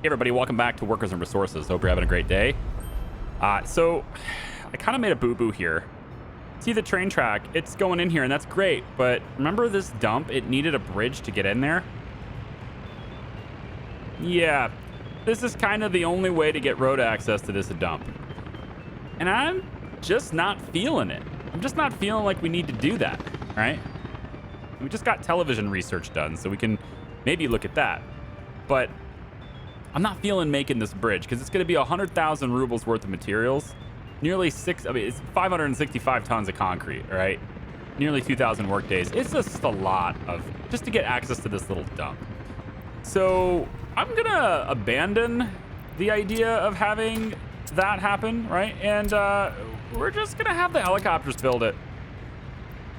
Hey everybody, welcome back to Workers and Resources. Hope you're having a great day. So I kind of made a boo-boo here. See the train track, it's going in here and that's great, but remember this dump? It needed a bridge to get in there. Yeah, this is kind of the only way to get road access to this dump. And I'm just not feeling it. I'm just not feeling like we need to do that, right? We just got television research done, so we can maybe look at that. But I'm not feeling making this bridge because it's going to be 100,000 rubles worth of materials, it's 565 tons of concrete, right? Nearly 2,000 work days. It's just a lot just to get access to this little dump. So I'm going to abandon the idea of having that happen, right? And we're just going to have the helicopters build it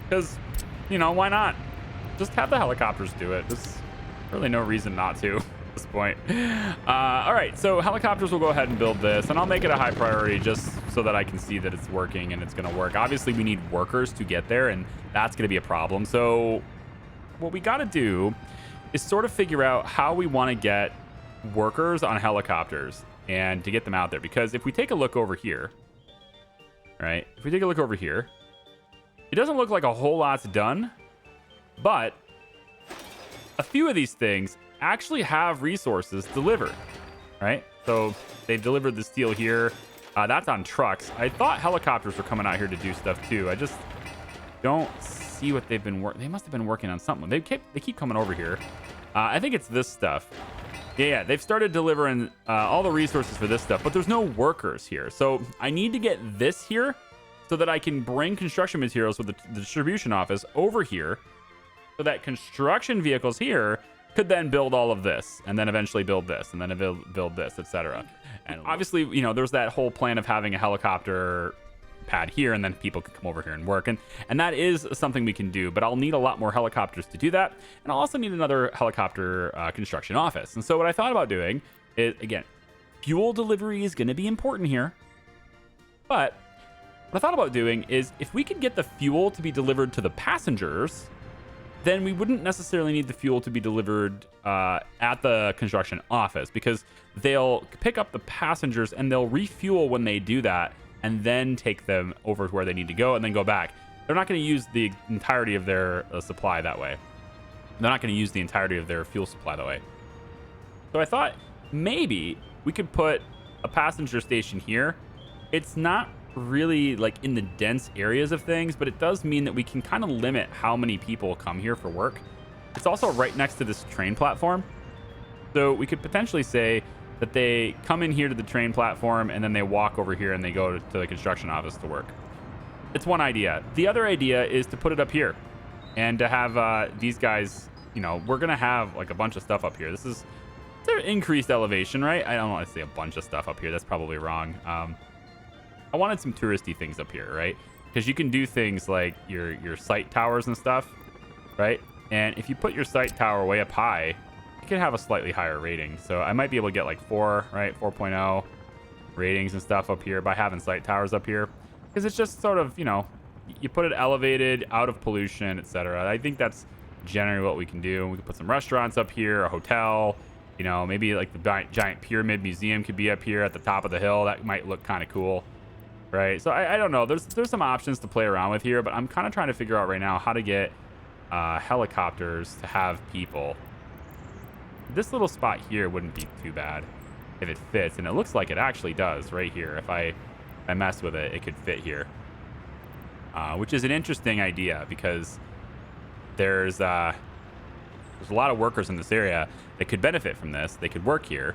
because, why not? Just have the helicopters do it. There's really no reason not to. This point. All right, so helicopters will go ahead and build this, and I'll make it a high priority just so that I can see that it's working and it's going to work. Obviously, we need workers to get there, and that's going to be a problem. So what we got to do is sort of figure out how we want to get workers on helicopters and to get them out there. Because if we take a look over here, right? If we take a look over here, it doesn't look like a whole lot's done, but a few of these things actually have resources delivered, right? So they've delivered the steel here. That's on trucks. I thought helicopters were coming out here to do stuff too. I just don't see what they've been working. They must have been working on something. They keep coming over here. I think it's this stuff. Yeah, they've started delivering all the resources for this stuff, but there's no workers here. So I need to get this here so that I can bring construction materials with the distribution office over here so that construction vehicles here could then build all of this and then eventually build this and then build this, etc. And obviously, there's that whole plan of having a helicopter pad here and then people can come over here and work. And that is something we can do, but I'll need a lot more helicopters to do that. And I'll also need another helicopter construction office. And so what I thought about doing is, again, fuel delivery is going to be important here. But what I thought about doing is if we could get the fuel to be delivered to the passengers, then we wouldn't necessarily need the fuel to be delivered at the construction office because they'll pick up the passengers and they'll refuel when they do that and then take them over to where they need to go and then go back. They're not going to use the entirety of their supply that way. They're not going to use the entirety of their fuel supply that way. So I thought maybe we could put a passenger station here. It's not really like in the dense areas of things, but it does mean that we can kind of limit how many people come here for work. It's also right next to this train platform, so we could potentially say that they come in here to the train platform and then they walk over here and they go to the construction office to work. It's one idea. The other idea is to put it up here and to have these guys, we're gonna have like a bunch of stuff up here. It's an increased elevation, right? I don't want to say a bunch of stuff up here, that's probably wrong. I wanted some touristy things up here, right? Because you can do things like your sight towers and stuff, right? And if you put your sight tower way up high, you can have a slightly higher rating. So I might be able to get like 4, right? 4.0 ratings and stuff up here by having sight towers up here. Because it's just sort of, you put it elevated, out of pollution, etc. I think that's generally what we can do. We can put some restaurants up here, a hotel, maybe like the giant pyramid museum could be up here at the top of the hill. That might look kind of cool. Right, so I don't know. There's some options to play around with here, but I'm kind of trying to figure out right now how to get helicopters to have people. This little spot here wouldn't be too bad if it fits, and it looks like it actually does right here. If I mess with it, it could fit here, which is an interesting idea because there's a lot of workers in this area that could benefit from this. They could work here.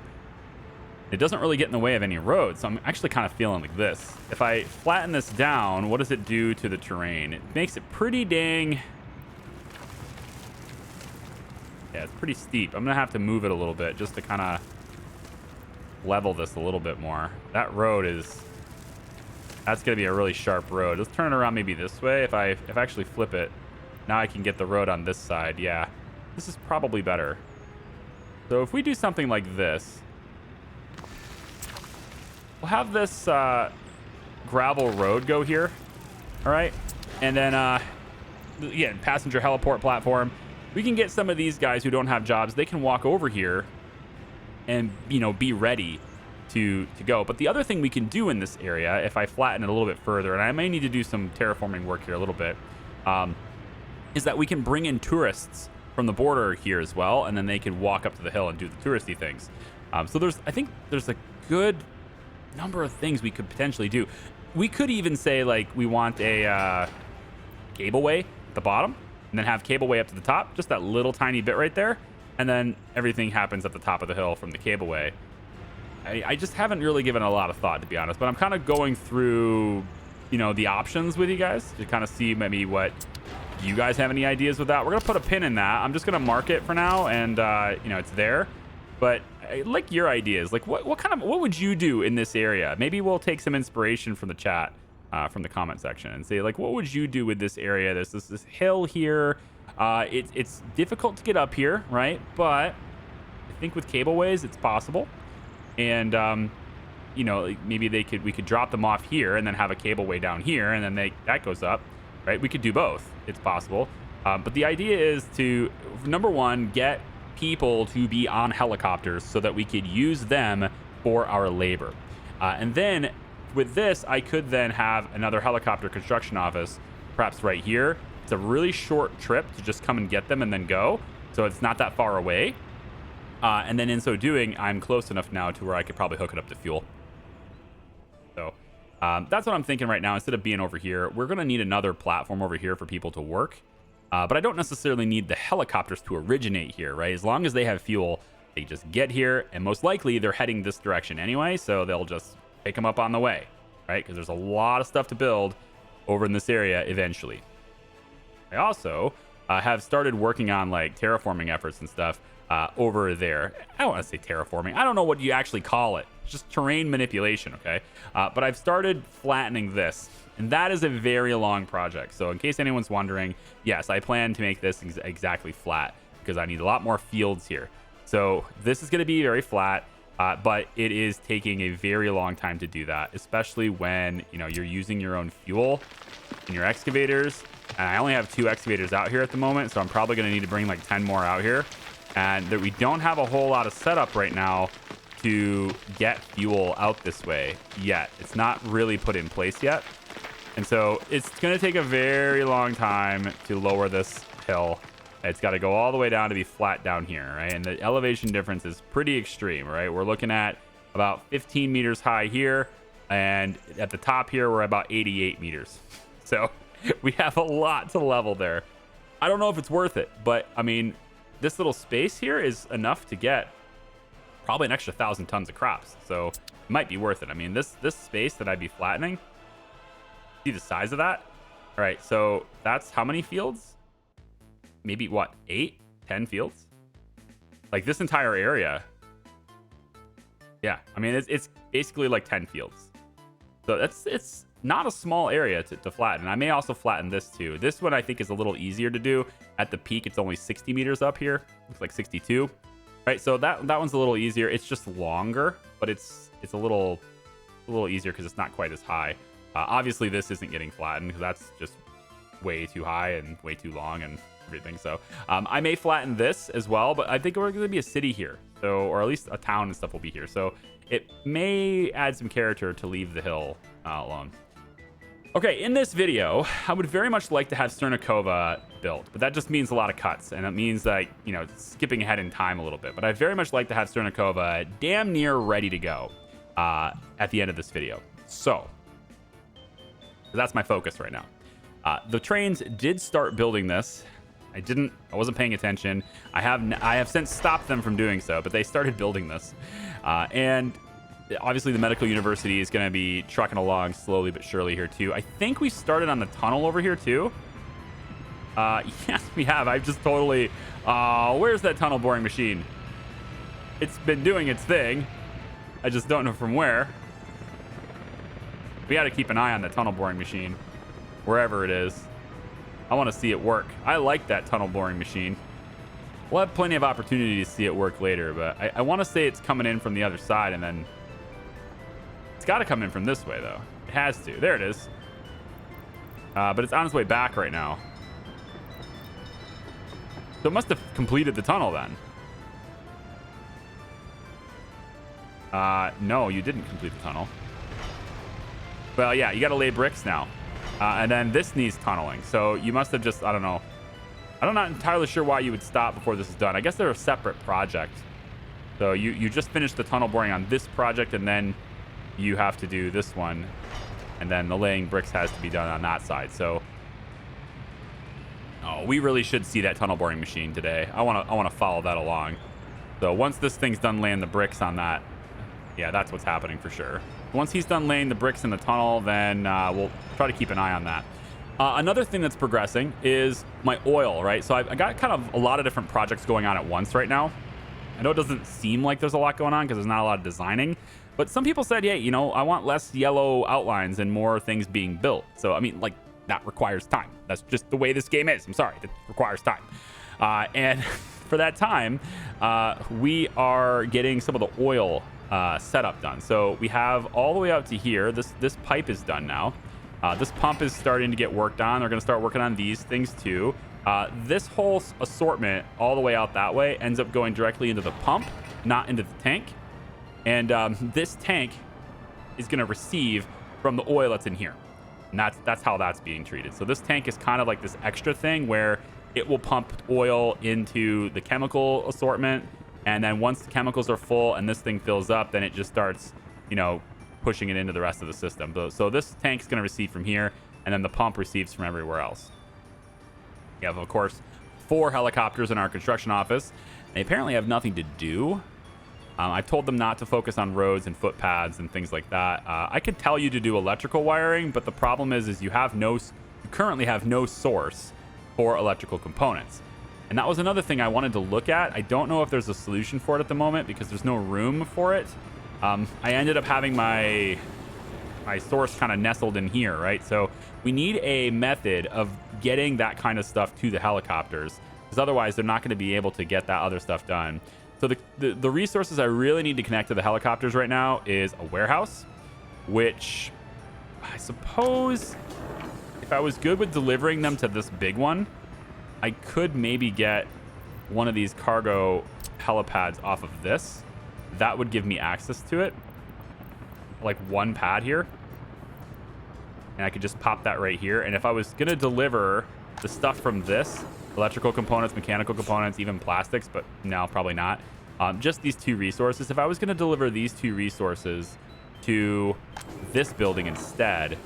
It doesn't really get in the way of any roads, so I'm actually kind of feeling like this. If I flatten this down, what does it do to the terrain? It makes it pretty dang... Yeah, it's pretty steep. I'm going to have to move it a little bit just to kind of level this a little bit more. That road is... That's going to be a really sharp road. Let's turn it around maybe this way. If I actually flip it, now I can get the road on this side. Yeah, this is probably better. So if we do something like this... We'll have this gravel road go here, all right? And then, again, passenger heliport platform. We can get some of these guys who don't have jobs. They can walk over here and, you know, be ready to go. But the other thing we can do in this area, if I flatten it a little bit further, and I may need to do some terraforming work here a little bit, is that we can bring in tourists from the border here as well, and then they can walk up to the hill and do the touristy things. So I think there's a good number of things we could potentially do. We could even say, like, we want a cableway at the bottom, and then have cableway up to the top, just that little tiny bit right there, and then everything happens at the top of the hill from the cableway. I just haven't really given a lot of thought, to be honest, but I'm kind of going through, you know, the options with you guys to kind of see maybe what you guys have any ideas with that. We're gonna put a pin in that. I'm just gonna mark it for now, and you know, it's there. But I like your ideas. Like, what would you do in this area? Maybe we'll take some inspiration from the chat, from the comment section, and say, like, what would you do with this area? There's this hill here. It's difficult to get up here, right? But I think with cableways, it's possible. And you know, maybe we could drop them off here and then have a cableway down here, and then that goes up, right? We could do both. It's possible. But the idea is to, number one, get people to be on helicopters so that we could use them for our labor. And then with this, I could then have another helicopter construction office, perhaps right here. It's a really short trip to just come and get them and then go. So it's not that far away. And then in so doing, I'm close enough now to where I could probably hook it up to fuel. So that's what I'm thinking right now. Instead of being over here, we're going to need another platform over here for people to work. But I don't necessarily need the helicopters to originate here, right? As long as they have fuel, they just get here, and most likely they're heading this direction anyway, so they'll just pick them up on the way, right? Because there's a lot of stuff to build over in this area eventually. I also have started working on, like, terraforming efforts and stuff over there. I don't want to say terraforming. I don't know what you actually call it. It's just terrain manipulation, okay? But I've started flattening this, and that is a very long project. So in case anyone's wondering, yes, I plan to make this exactly flat because I need a lot more fields here. So this is going to be very flat, but it is taking a very long time to do that, especially when, you know, you're using your own fuel in your excavators. And I only have 2 excavators out here at the moment, so I'm probably going to need to bring like 10 more out here. And that we don't have a whole lot of setup right now to get fuel out this way yet. It's not really put in place yet. And so it's going to take a very long time to lower this hill. It's got to go all the way down to be flat down here, right? And the elevation difference is pretty extreme, right? We're looking at about 15 meters high here. And at the top here, we're about 88 meters. So we have a lot to level there. I don't know if it's worth it, but I mean, this little space here is enough to get probably an extra 1,000 tons of crops. So it might be worth it. I mean, this space that I'd be flattening, see the size of that? All right, so that's how many fields? Maybe what, 8, 10 fields? Like this entire area. Yeah, I mean, it's basically like 10 fields. So it's not a small area to flatten. I may also flatten this too. This one I think is a little easier to do. At the peak, it's only 60 meters up here. Looks like 62. Right, so that one's a little easier. It's just longer, but it's a little easier because it's not quite as high. Obviously, this isn't getting flattened because that's just way too high and way too long and everything. So I may flatten this as well, but I think we're going to be a city here. So, or at least a town and stuff will be here. So it may add some character to leave the hill alone. Okay, in this video, I would very much like to have Cernikova built, but that just means a lot of cuts, and it means like, you know, skipping ahead in time a little bit. But I very much like to have Cernikova damn near ready to go at the end of this video. So that's my focus right now. The trains did start building this. I wasn't paying attention. I have since stopped them from doing so, but they started building this, and obviously the medical university is going to be trucking along slowly but surely here too. I think we started on the tunnel over here too. Yes, we have. I've just totally, where's that tunnel boring machine? It's been doing its thing. I just don't know from where. We got to keep an eye on the tunnel boring machine, wherever it is. I want to see it work. I like that tunnel boring machine. We'll have plenty of opportunity to see it work later, but I want to say it's coming in from the other side, and then it's got to come in from this way, though. It has to. There it is. But it's on its way back right now. So it must have completed the tunnel then. No, you didn't complete the tunnel. Well, yeah, you got to lay bricks now. And then this needs tunneling. So you must have just, I don't know. I'm not entirely sure why you would stop before this is done. I guess they're a separate project. So you just finished the tunnel boring on this project, and then you have to do this one. And then the laying bricks has to be done on that side. So we really should see that tunnel boring machine today. I want to follow that along. So once this thing's done laying the bricks on that, yeah, that's what's happening for sure. Once he's done laying the bricks in the tunnel, then we'll try to keep an eye on that. Another thing that's progressing is my oil, right? So I got kind of a lot of different projects going on at once right now. I know it doesn't seem like there's a lot going on because there's not a lot of designing, but some people said, hey, I want less yellow outlines and more things being built. So, I mean, like, that requires time. That's just the way this game is. I'm sorry, it requires time. And for that time, we are getting some of the oil setup done. So we have all the way out to here. This pipe is done now. This pump is starting to get worked on. They're going to start working on these things too. This whole assortment all the way out that way ends up going directly into the pump, not into the tank. And this tank is going to receive from the oil that's in here. And that's how that's being treated. So this tank is kind of like this extra thing where it will pump oil into the chemical assortment. And then once the chemicals are full and this thing fills up, then it just starts, pushing it into the rest of the system. So this tank's going to receive from here, and then the pump receives from everywhere else. We have, of course, 4 helicopters in our construction office. They apparently have nothing to do. I told them not to focus on roads and footpaths and things like that. I could tell you to do electrical wiring, but the problem is you currently have no source for electrical components. And that was another thing I wanted to look at. I don't know if there's a solution for it at the moment because there's no room for it. I ended up having my source kind of nestled in here, right? So we need a method of getting that kind of stuff to the helicopters, because otherwise they're not going to be able to get that other stuff done. So the resources I really need to connect to the helicopters right now is a warehouse, which I suppose if I was good with delivering them to this big one, I could maybe get one of these cargo helipads off of this. That would give me access to it. Like one pad here. And I could just pop that right here. And if I was going to deliver the stuff from this, electrical components, mechanical components, even plastics, but no, probably not. Just these 2 resources. If I was going to deliver these 2 resources to this building instead,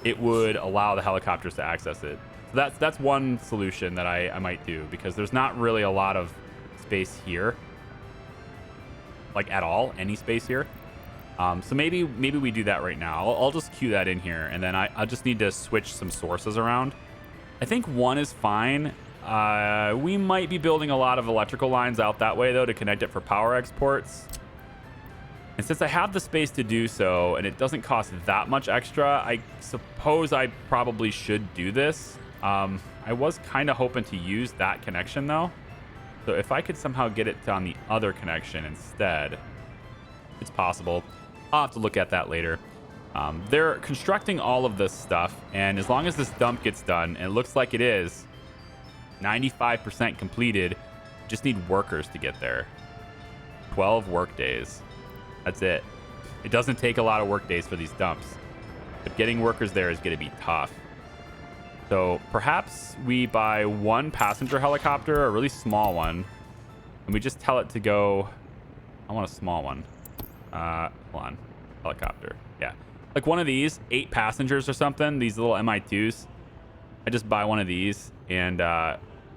it would allow the helicopters to access it. So that's one solution that I might do, because there's not really a lot of space here. Like at all, any space here. So maybe we do that right now. I'll just cue that in here, and then I just need to switch some sources around. I think 1 is fine. We might be building a lot of electrical lines out that way, though, to connect it for power exports. And since I have the space to do so, and it doesn't cost that much extra, I suppose I probably should do this. I was kind of hoping to use that connection, though. So if I could somehow get it on the other connection instead, it's possible. I'll have to look at that later. They're constructing all of this stuff, and as long as this dump gets done, and it looks like it is 95% completed, just need workers to get there. 12 work days. That's it. It doesn't take a lot of work days for these dumps, but getting workers there is going to be tough. So perhaps we buy 1 passenger helicopter, a really small one, and we just tell it to go. I want a small one. Hold on. Helicopter. Yeah. Like one of these, 8 passengers or something, these little Mi-2s. I just buy one of these, and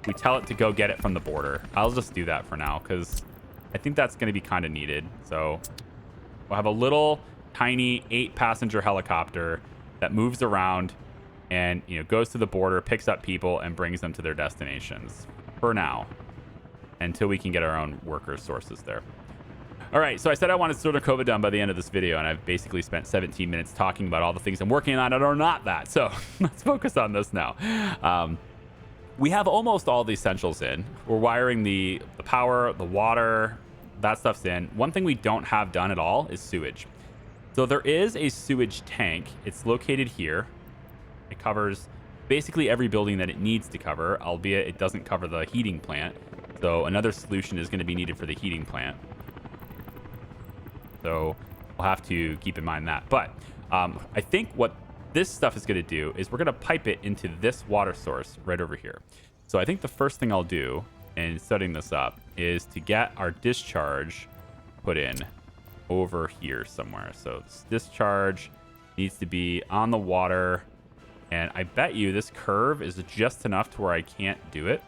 we tell it to go get it from the border. I'll just do that for now, because I think that's going to be kind of needed. So we'll have a little tiny 8 passenger helicopter that moves around and goes to the border, picks up people, and brings them to their destinations for now, until we can get our own worker sources there. All right, so I said I wanted Solar COVID done by the end of this video, and I've basically spent 17 minutes talking about all the things I'm working on that are not that. So let's focus on this now. We have almost all the essentials in. We're wiring the power, the water, that stuff's in. One thing we don't have done at all is sewage. So there is a sewage tank. It's located here. It covers basically every building that it needs to cover, albeit it doesn't cover the heating plant. So another solution is going to be needed for the heating plant. So we'll have to keep in mind that. But I think what this stuff is going to do is we're going to pipe it into this water source right over here. So I think the first thing I'll do in setting this up is to get our discharge put in over here somewhere. So this discharge needs to be on the water. And I bet you this curve is just enough to where I can't do it.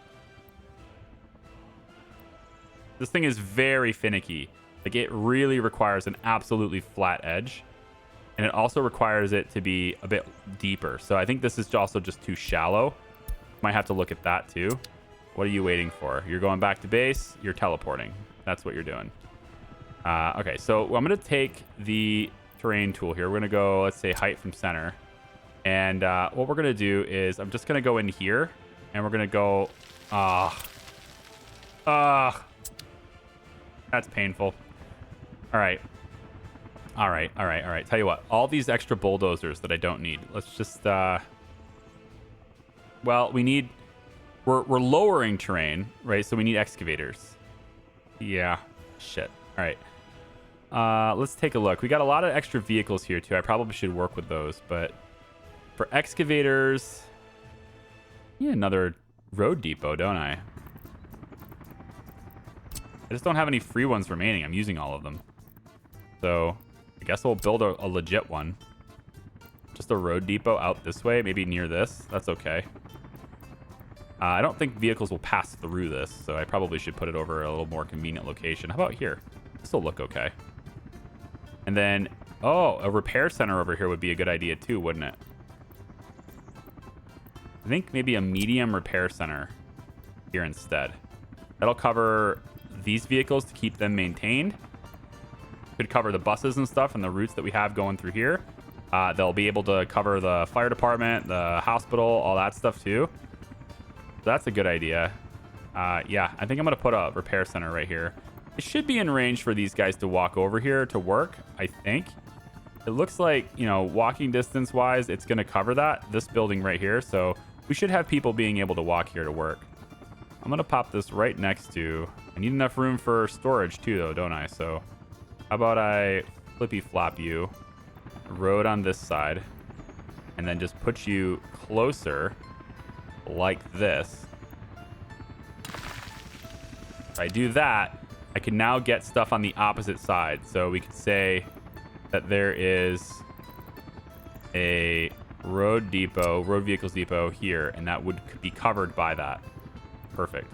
This thing is very finicky. Like, it really requires an absolutely flat edge. And it also requires it to be a bit deeper. So I think this is also just too shallow. Might have to look at that too. What are you waiting for? You're going back to base. You're teleporting. That's what you're doing. Okay, so I'm going to take the terrain tool here. We're going to go, let's say, height from center. And what we're going to do is I'm just going to go in here. And we're going to go... That's painful. All right. All right. Tell you what. All these extra bulldozers that I don't need. Let's just... Well, we need... We're lowering terrain, right? So we need excavators. Yeah. Shit. All right. Let's take a look. We got a lot of extra vehicles here, too. I probably should work with those, but... For excavators... Yeah, another road depot, don't I? I just don't have any free ones remaining. I'm using all of them. So, I guess we'll build a legit one. Just a road depot out this way, maybe near this. That's okay. I don't think vehicles will pass through this, so I probably should put it over a little more convenient location. How about here? This will look okay. And then, oh, a repair center over here would be a good idea too, wouldn't it? I think maybe a medium repair center here instead. That'll cover these vehicles to keep them maintained. Could cover the buses and stuff and the routes that we have going through here. They'll be able to cover the fire department, the hospital, all that stuff too. So that's a good idea. Yeah, I think I'm going to put a repair center right here. It should be in range for these guys to walk over here to work, I think. It looks like, you know, walking distance wise, it's going to cover that, this building right here. So we should have people being able to walk here to work. I'm going to pop this right next to... I need enough room for storage too, though, don't I? So how about I flippy flop you, road on this side, and then just put you closer like this. If I do that, I can now get stuff on the opposite side. So we could say that there is a road vehicles depot here, and that would be covered by that. Perfect.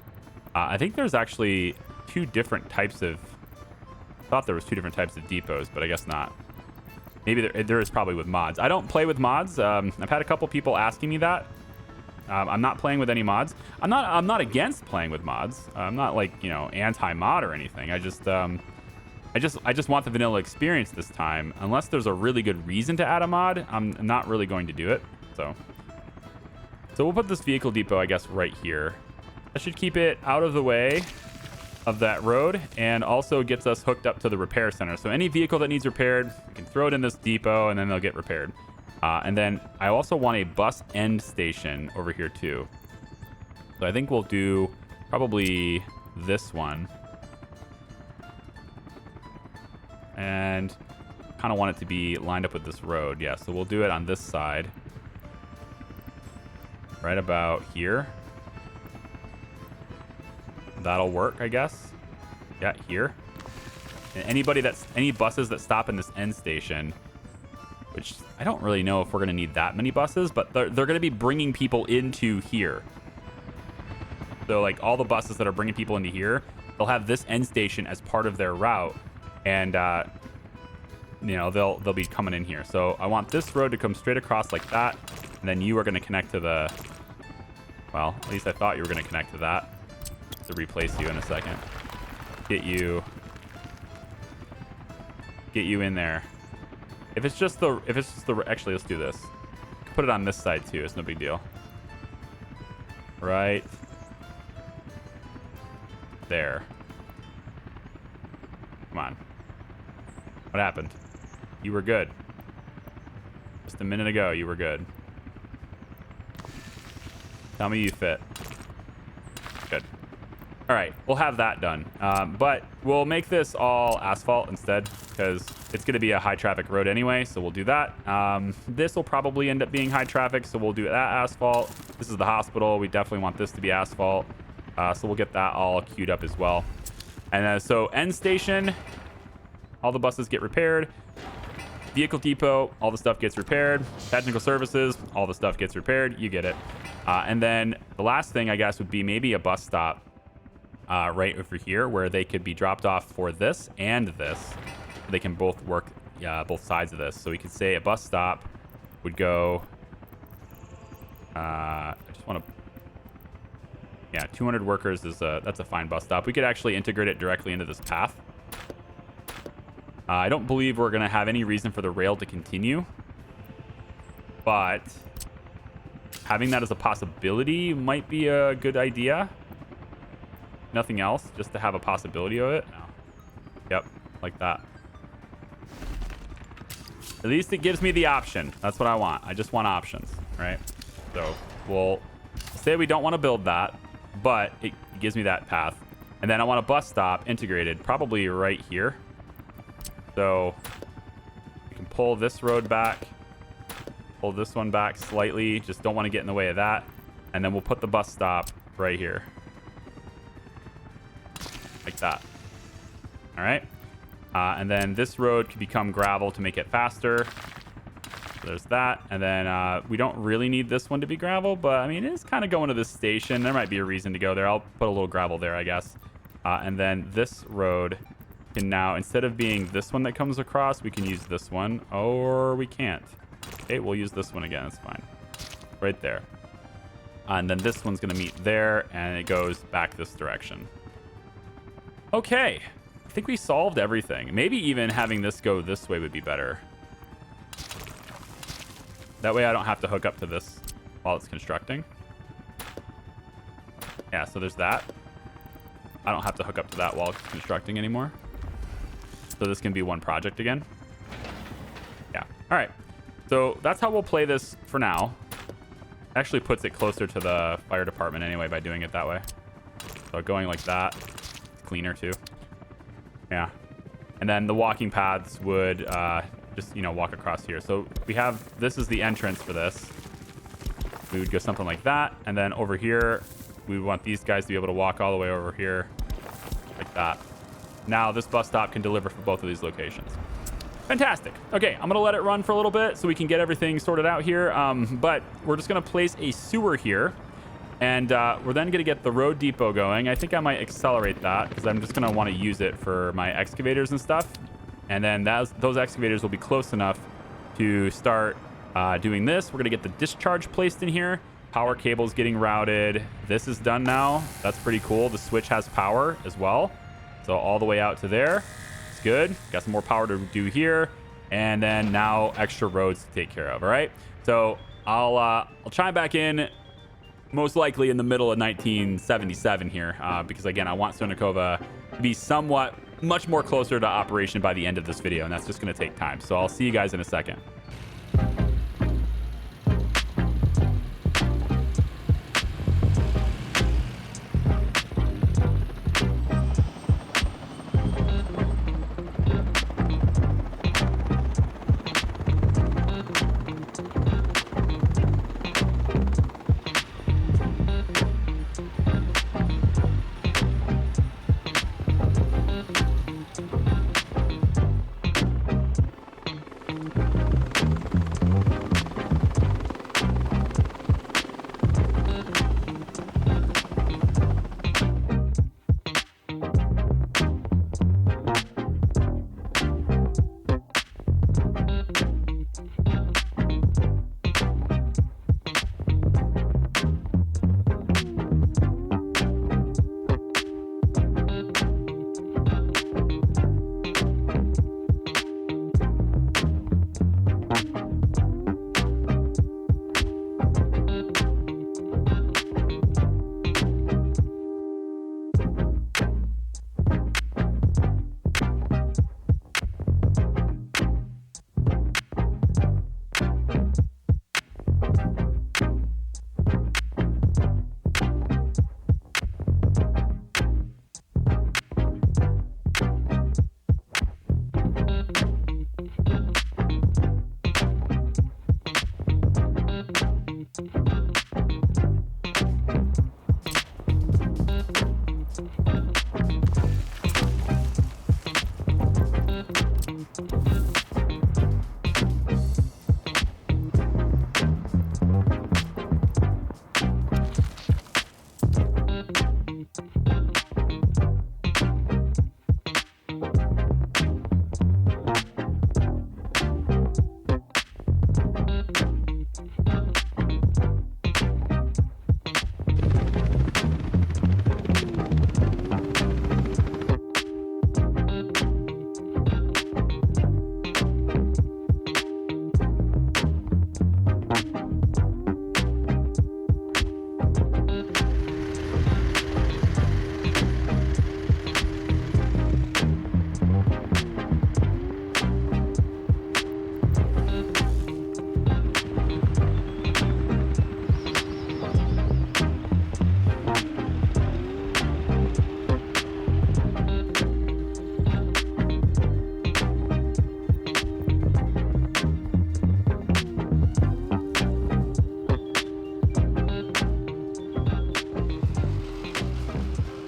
I think there's actually two different types of... I thought there was two different types of depots, but I guess not. Maybe there is probably with mods. I don't play with mods. I've had a couple people asking me that. I'm not playing with any mods. I'm not against playing with mods. I'm not like, you know, anti-mod or anything. I just want the vanilla experience this time. Unless there's a really good reason to add a mod, I'm not really going to do it. So we'll put this vehicle depot, I guess, right here. That should keep it out of the way of that road and also gets us hooked up to the repair center. So any vehicle that needs repaired, we can throw it in this depot and then they'll get repaired. And then I also want a bus end station over here too. So I think we'll do probably this one. And kind of want it to be lined up with this road. Yeah, so we'll do it on this side. Right about here. That'll work, I guess. Yeah, here. And any buses that stop in this end station, which I don't really know if we're going to need that many buses, but they're going to be bringing people into here. So like all the buses that are bringing people into here, they'll have this end station as part of their route, and you know, they'll be coming in here. So I want this road to come straight across like that, and then you are going to connect to the, well, at least I thought you were going to connect to that. To replace you in a second. Get you in there. If it's just the actually, let's do this. Put it on this side too. It's no big deal. Right there. Come on. What happened? You were good. Just a minute ago, you were good. Tell me you fit. Good. All right, we'll have that done. But we'll make this all asphalt instead because it's going to be a high traffic road anyway. So we'll do that. This will probably end up being high traffic. So we'll do that asphalt. This is the hospital. We definitely want this to be asphalt. So we'll get that all queued up as well. And so end station, all the buses get repaired. Vehicle depot, all the stuff gets repaired. Technical services, all the stuff gets repaired. You get it. And then the last thing, I guess, would be maybe a bus stop right over here where they could be dropped off for this and this. They can both work both sides of this. So we could say a bus stop would go... I just want to... Yeah, 200 workers is that's a fine bus stop. We could actually integrate it directly into this path. I don't believe we're going to have any reason for the rail to continue. But having that as a possibility might be a good idea. Nothing else, just to have a possibility of it. No. Yep, like that. At least it gives me the option. That's what I want. I just want options, right? So we'll say we don't want to build that, but it gives me that path. And then I want a bus stop integrated, probably right here. So we can pull this road back, pull this one back slightly. Just don't want to get in the way of that. And then we'll put the bus stop right here. Like that. All right. And then this road can become gravel to make it faster. So there's that. And then we don't really need this one to be gravel, but I mean, it's kind of going to this station. There might be a reason to go there. I'll put a little gravel there, I guess. And then this road can now, instead of being this one that comes across, we can use this one, or we can't. Okay, we'll use this one again. It's fine. Right there. And then this one's going to meet there, and it goes back this direction. Okay. I think we solved everything. Maybe even having this go this way would be better. That way I don't have to hook up to this while it's constructing. Yeah, so there's that. I don't have to hook up to that while it's constructing anymore. So this can be one project again. Yeah. All right. So that's how we'll play this for now. Actually puts it closer to the fire department anyway by doing it that way. So going like that, it's cleaner too. Yeah. And then the walking paths would just, you know, walk across here. So we have, this is the entrance for this. We would go something like that. And then over here, we want these guys to be able to walk all the way over here like that. Now this bus stop can deliver for both of these locations. Fantastic. Okay, I'm going to let it run for a little bit so we can get everything sorted out here. But we're just going to place a sewer here. And we're then going to get the road depot going. I think I might accelerate that because I'm just going to want to use it for my excavators and stuff. And then those excavators will be close enough to start doing this. We're going to get the discharge placed in here. Power cables getting routed. This is done now. That's pretty cool. The switch has power as well. So all the way out to there. It's good. Got some more power to do here. And then now extra roads to take care of. All right. So I'll chime back in most likely in the middle of 1977 here. Because again, I want Sonakova to be somewhat much more closer to operation by the end of this video. And that's just going to take time. So I'll see you guys in a second.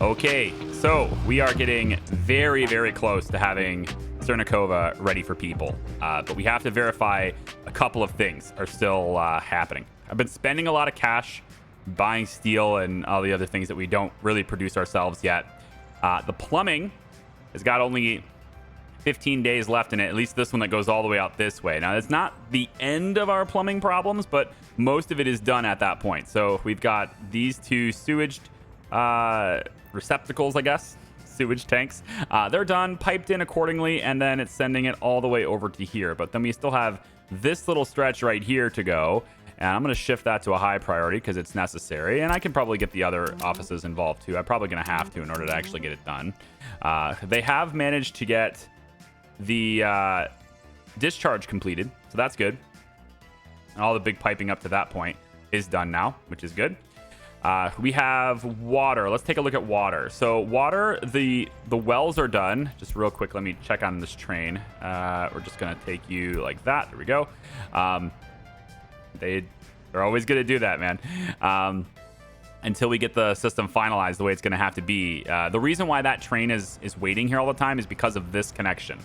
Okay, so we are getting very, very close to having Cernikova ready for people. But we have to verify a couple of things are still happening. I've been spending a lot of cash buying steel and all the other things that we don't really produce ourselves yet. The plumbing has got only 15 days left in it, at least this one that goes all the way out this way. Now, it's not the end of our plumbing problems, but most of it is done at that point. So we've got these two sewage receptacles, I guess, sewage tanks. They're done, piped in accordingly, and then it's sending it all the way over to here. But then we still have this little stretch right here to go. And I'm going to shift that to a high priority because it's necessary. And I can probably get the other offices involved too. I'm probably going to have to in order to actually get it done. They have managed to get the discharge completed. So that's good. And all the big piping up to that point is done now, which is good. We have water. Let's take a look at water. So water, the wells are done. Just real quick, let me check on this train. We're just going to take you like that. There we go. They're always going to do that, man. Until we get the system finalized the way it's going to have to be. The reason why that train is waiting here all the time is because of this connection.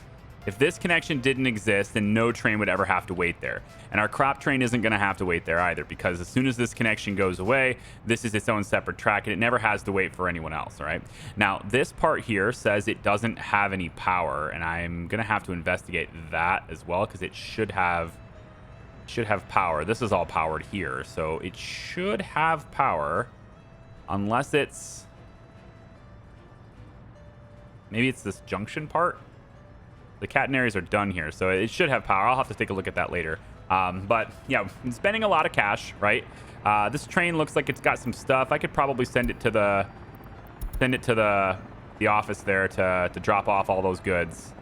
If this connection didn't exist, then no train would ever have to wait there. And our crop train isn't going to have to wait there either, because as soon as this connection goes away, this is its own separate track, and it never has to wait for anyone else, all right? Now, this part here says it doesn't have any power, and I'm going to have to investigate that as well, because it should have power. This is all powered here, so it should have power, unless it's... maybe it's this junction part. The catenaries are done here, so it should have power. I'll have to take a look at that later. But yeah, I'm spending a lot of cash, right? This train looks like it's got some stuff. I could probably send it to the office there to drop off all those goods.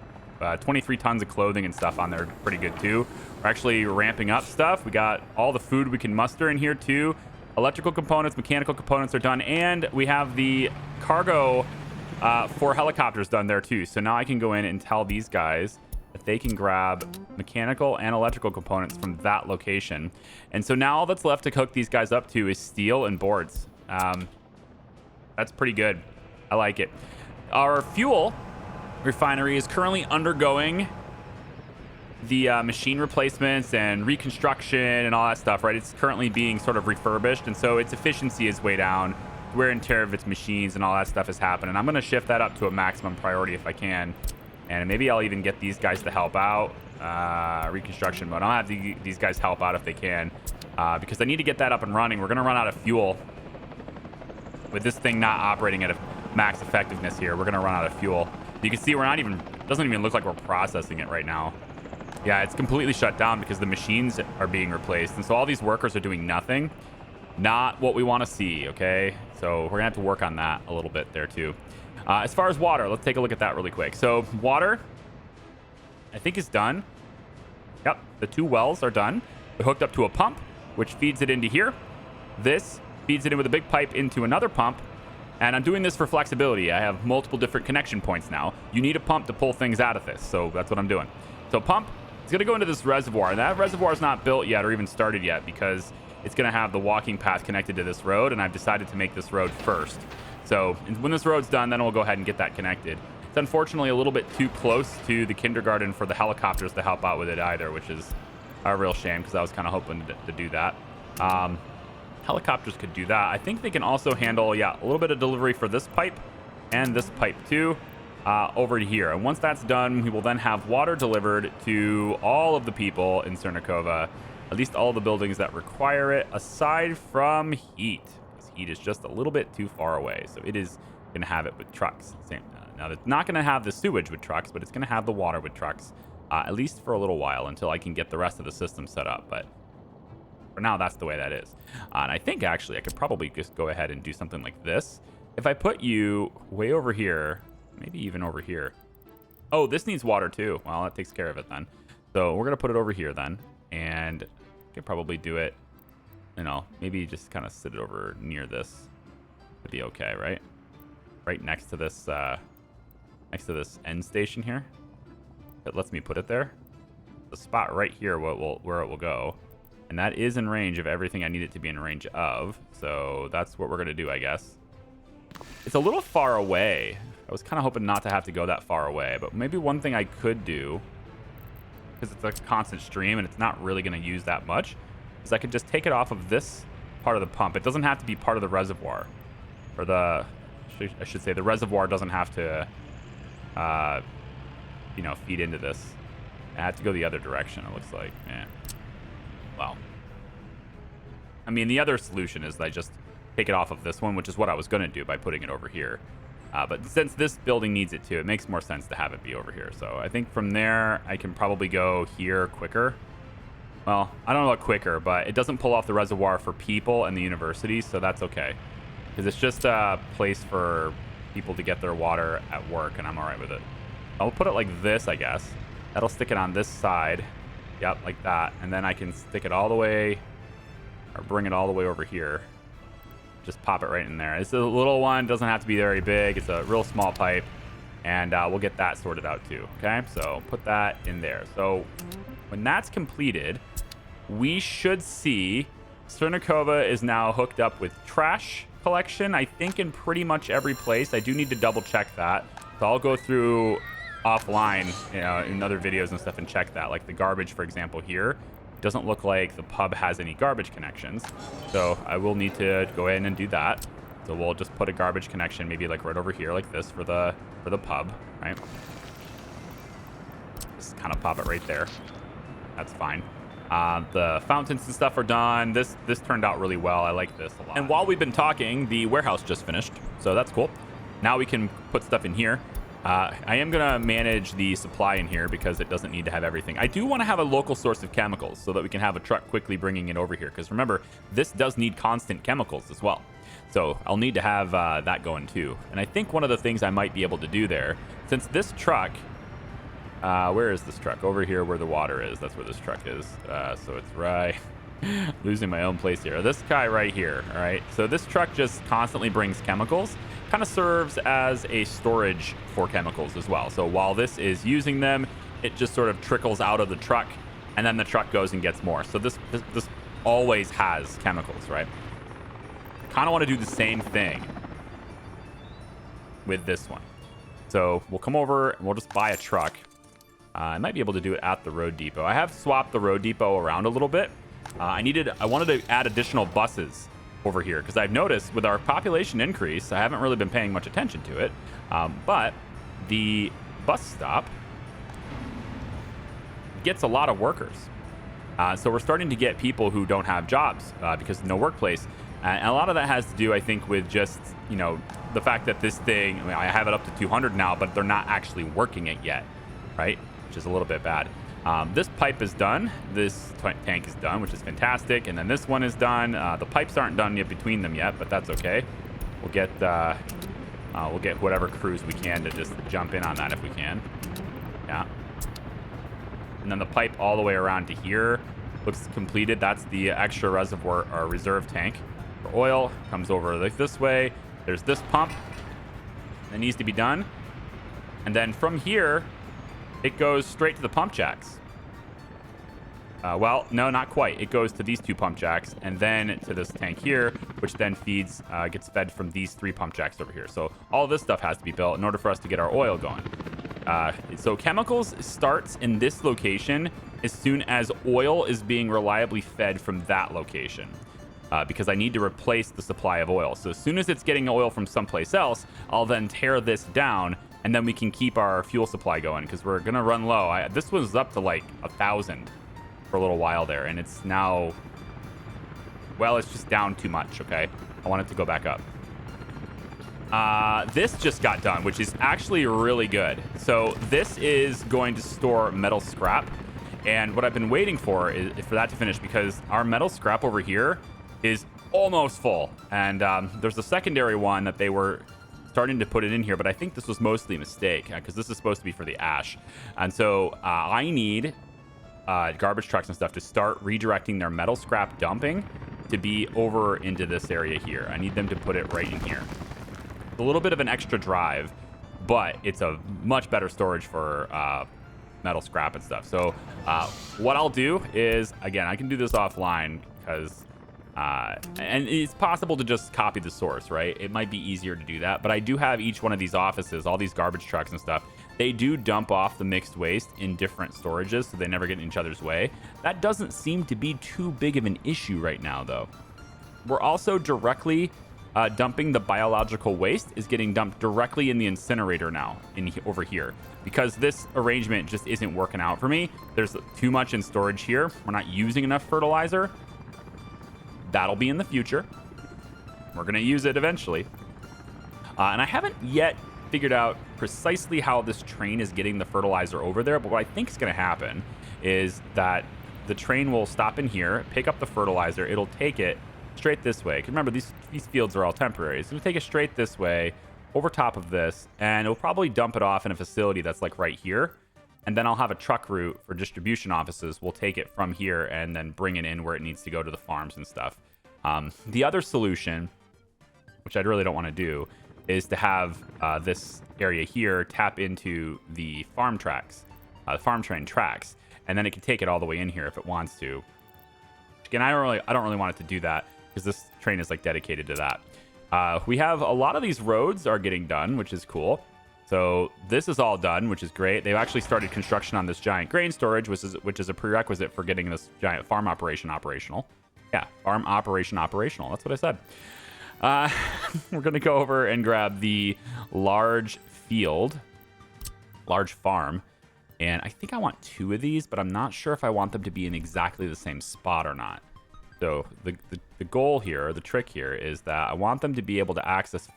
23 tons of clothing and stuff on there, pretty good too. We're actually ramping up stuff. We got all the food we can muster in here too. Electrical components, mechanical components are done, and we have the cargo 4 helicopters done there too. So now I can go in and tell these guys that they can grab mechanical and electrical components from that location. And so now all that's left to hook these guys up to is steel and boards. That's pretty good. I like it. Our fuel refinery is currently undergoing the machine replacements and reconstruction and all that stuff, right? It's currently being sort of refurbished, and so its efficiency is way down. Wear and tear of its machines and all that stuff is happening. I'm going to shift that up to a maximum priority if I can, and maybe I'll even get these guys to help out. Reconstruction mode. I'll have these guys help out if they can, because I need to get that up and running. We're going to run out of fuel with this thing not operating at a max effectiveness here. We're going to run out of fuel. You can see we're not even, doesn't even look like we're processing it right now. Yeah, it's completely shut down because the machines are being replaced, and so all these workers are doing nothing. Not what we want to see, okay? So we're gonna have to work on that a little bit there too. As far as water, let's take a look at that really quick. So water, I think, is done. Yep, the 2 wells are done. They're hooked up to a pump, which feeds it into here. This feeds it in with a big pipe into another pump. And I'm doing this for flexibility. I have multiple different connection points now. You need a pump to pull things out of this, so that's what I'm doing. So pump, it's gonna go into this reservoir, and that reservoir is not built yet or even started yet because it's going to have the walking path connected to this road, and I've decided to make this road first. So when this road's done, then we'll go ahead and get that connected. It's unfortunately a little bit too close to the kindergarten for the helicopters to help out with it either, which is a real shame because I was kind of hoping to do that. Helicopters could do that. I think they can also handle, yeah, a little bit of delivery for this pipe and this pipe too, over to here. And once that's done, we will then have water delivered to all of the people in Cernikova. At least all the buildings that require it, aside from heat. Because heat is just a little bit too far away. So it is going to have it with trucks. Now, it's not going to have the sewage with trucks, but it's going to have the water with trucks. At least for a little while until I can get the rest of the system set up. But for now, that's the way that is. And I think, actually, I could probably just go ahead and do something like this. If I put you way over here, maybe even over here. Oh, this needs water too. Well, that takes care of it then. So we're going to put it over here then. And I could probably do it, you know, maybe just kind of sit it over near this. Would be okay, right? Right next to this end station here. It lets me put it there. The spot right here where it will go. And that is in range of everything I need it to be in range of. So that's what we're going to do, I guess. It's a little far away. I was kind of hoping not to have to go that far away, but maybe one thing I could do, because it's a constant stream and it's not really going to use that much, is I could just take it off of this part of the pump. It doesn't have to be part of the reservoir, or I should say the reservoir doesn't have to, you know, feed into this. I have to go the other direction, it looks like. Well, I mean, the other solution is that I just take it off of this one, which is what I was going to do by putting it over here. But since this building needs it too, it makes more sense to have it be over here. So I think from there, I can probably go here quicker. Well, I don't know about quicker, but it doesn't pull off the reservoir for people and the university, so that's okay. Because it's just a place for people to get their water at work, and I'm all right with it. I'll put it like this, I guess. That'll stick it on this side. Yep, like that. And then I can stick it all the way, or bring it all the way over here. Just pop it right in there. It's a little one, doesn't have to be very big. It's a real small pipe, and we'll get that sorted out too. Okay, so put that in there. So when that's completed, we should see Cernikova is now hooked up with trash collection, I think, in pretty much every place. I do need to double check that, so I'll go through offline, you know, in other videos and stuff and check that. Like the garbage, for example, here doesn't look like the pub has any garbage connections, so I will need to go in and do that. So we'll just put a garbage connection maybe like right over here like this for the pub, right? Just kind of pop it right there. That's fine. The fountains and stuff are done. This turned out really well. I like this a lot. And while we've been talking, the warehouse just finished, so that's cool. Now we can put stuff in here. I am going to manage the supply in here because it doesn't need to have everything. I do want to have a local source of chemicals so that we can have a truck quickly bringing it over here. Because remember, this does need constant chemicals as well. So I'll need to have that going too. And I think one of the things I might be able to do there, since this truck, where is this truck? Over here where the water is. That's where this truck is. So it's right... losing my own place here. This guy right here, all right? So this truck just constantly brings chemicals. Kind of serves as a storage for chemicals as well. So while this is using them, it just sort of trickles out of the truck, and then the truck goes and gets more. So this always has chemicals, right? Kind of want to do the same thing with this one. So we'll come over and we'll just buy a truck. I might be able to do it at the road depot. I have swapped the road depot around a little bit. I wanted to add additional buses over here because I've noticed with our population increase, I haven't really been paying much attention to it, but the bus stop gets a lot of workers. So we're starting to get people who don't have jobs because no workplace. And a lot of that has to do, I think, with just, you know, the fact that this thing, I mean, I have it up to 200 now, but they're not actually working it yet, right? Which is a little bit bad. This pipe is done. This tank is done, which is fantastic. And then this one is done. The pipes aren't done yet between them yet, but that's okay. We'll get whatever crews we can to just jump in on that if we can. Yeah. And then the pipe all the way around to here looks completed. That's the extra reservoir or reserve tank for oil. Comes over like this way. There's this pump that needs to be done. And then from here, it goes straight to the pump jacks. Well, no, not quite. It goes to these two pump jacks and then to this tank here, which then feeds, gets fed from these three pump jacks over here. So all this stuff has to be built in order for us to get our oil going. So chemicals starts in this location as soon as oil is being reliably fed from that location. Because I need to replace the supply of oil. So as soon as it's getting oil from someplace else, I'll then tear this down and then we can keep our fuel supply going because we're going to run low. This was up to like 1,000 for a little while there, and it's now, well, it's just down too much, okay? I want it to go back up. This just got done, which is actually really good. So this is going to store metal scrap, and what I've been waiting for is for that to finish because our metal scrap over here is almost full, and there's a secondary one that they were starting to put it in here, but I think this was mostly a mistake because this is supposed to be for the ash. And so I need garbage trucks and stuff to start redirecting their metal scrap dumping to be over into this area here. I need them to put it right in here. It's a little bit of an extra drive, but it's a much better storage for metal scrap and stuff. So what I'll do is, again, I can do this offline because And it's possible to just copy the source, right? It might be easier to do that, but I do have each one of these offices, all these garbage trucks and stuff. They do dump off the mixed waste in different storages, so they never get in each other's way. That doesn't seem to be too big of an issue right now, though. We're also directly dumping the biological waste is getting dumped directly in the incinerator now over here, because this arrangement just isn't working out for me. There's too much in storage here. We're not using enough fertilizer. That'll be in the future. We're going to use it eventually. And I haven't yet figured out precisely how this train is getting the fertilizer over there, but what I think is going to happen is that the train will stop in here, pick up the fertilizer. It'll take it straight this way. Because remember, these fields are all temporary. So it'll take it straight this way, over top of this, and it'll probably dump it off in a facility that's like right here. And then I'll have a truck route for distribution offices. We'll take it from here and then bring it in where it needs to go to the farms and stuff. The other solution, which I really don't want to do, is to have this area here tap into the farm tracks, the farm train tracks, and then it can take it all the way in here if it wants to. Again, I don't really want it to do that because this train is like dedicated to that. We have a lot of these roads are getting done, which is cool. So this is all done, which is great. They've actually started construction on this giant grain storage, which is a prerequisite for getting this giant farm operation operational. Yeah, farm operation operational. That's what I said. We're going to go over and grab the large farm. And I think I want 2 of these, but I'm not sure if I want them to be in exactly the same spot or not. So the goal here, the trick here, is that I want them to be able to access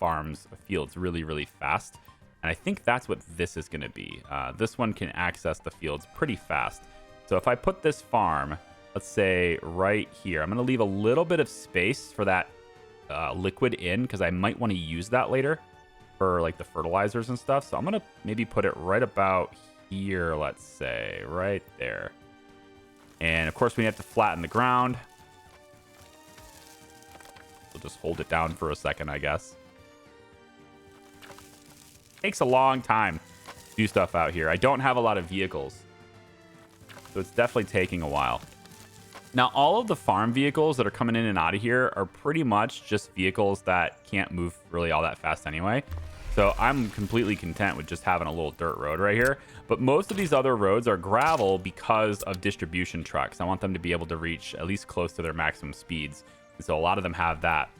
fields really, really fast. And I think that's what this is going to be. This one can access the fields pretty fast. So if I put this farm, let's say right here, I'm going to leave a little bit of space for that liquid in, because I might want to use that later for like the fertilizers and stuff. So I'm going to maybe put it right about here, let's say, right there. And of course we have to flatten the ground. We'll just hold it down for a second, I guess. Takes a long time to do stuff out here. I don't have a lot of vehicles, so it's definitely taking a while. Now, all of the farm vehicles that are coming in and out of here are pretty much just vehicles that can't move really all that fast anyway. So I'm completely content with just having a little dirt road right here. But most of these other roads are gravel because of distribution trucks. I want them to be able to reach at least close to their maximum speeds. And so a lot of them have that.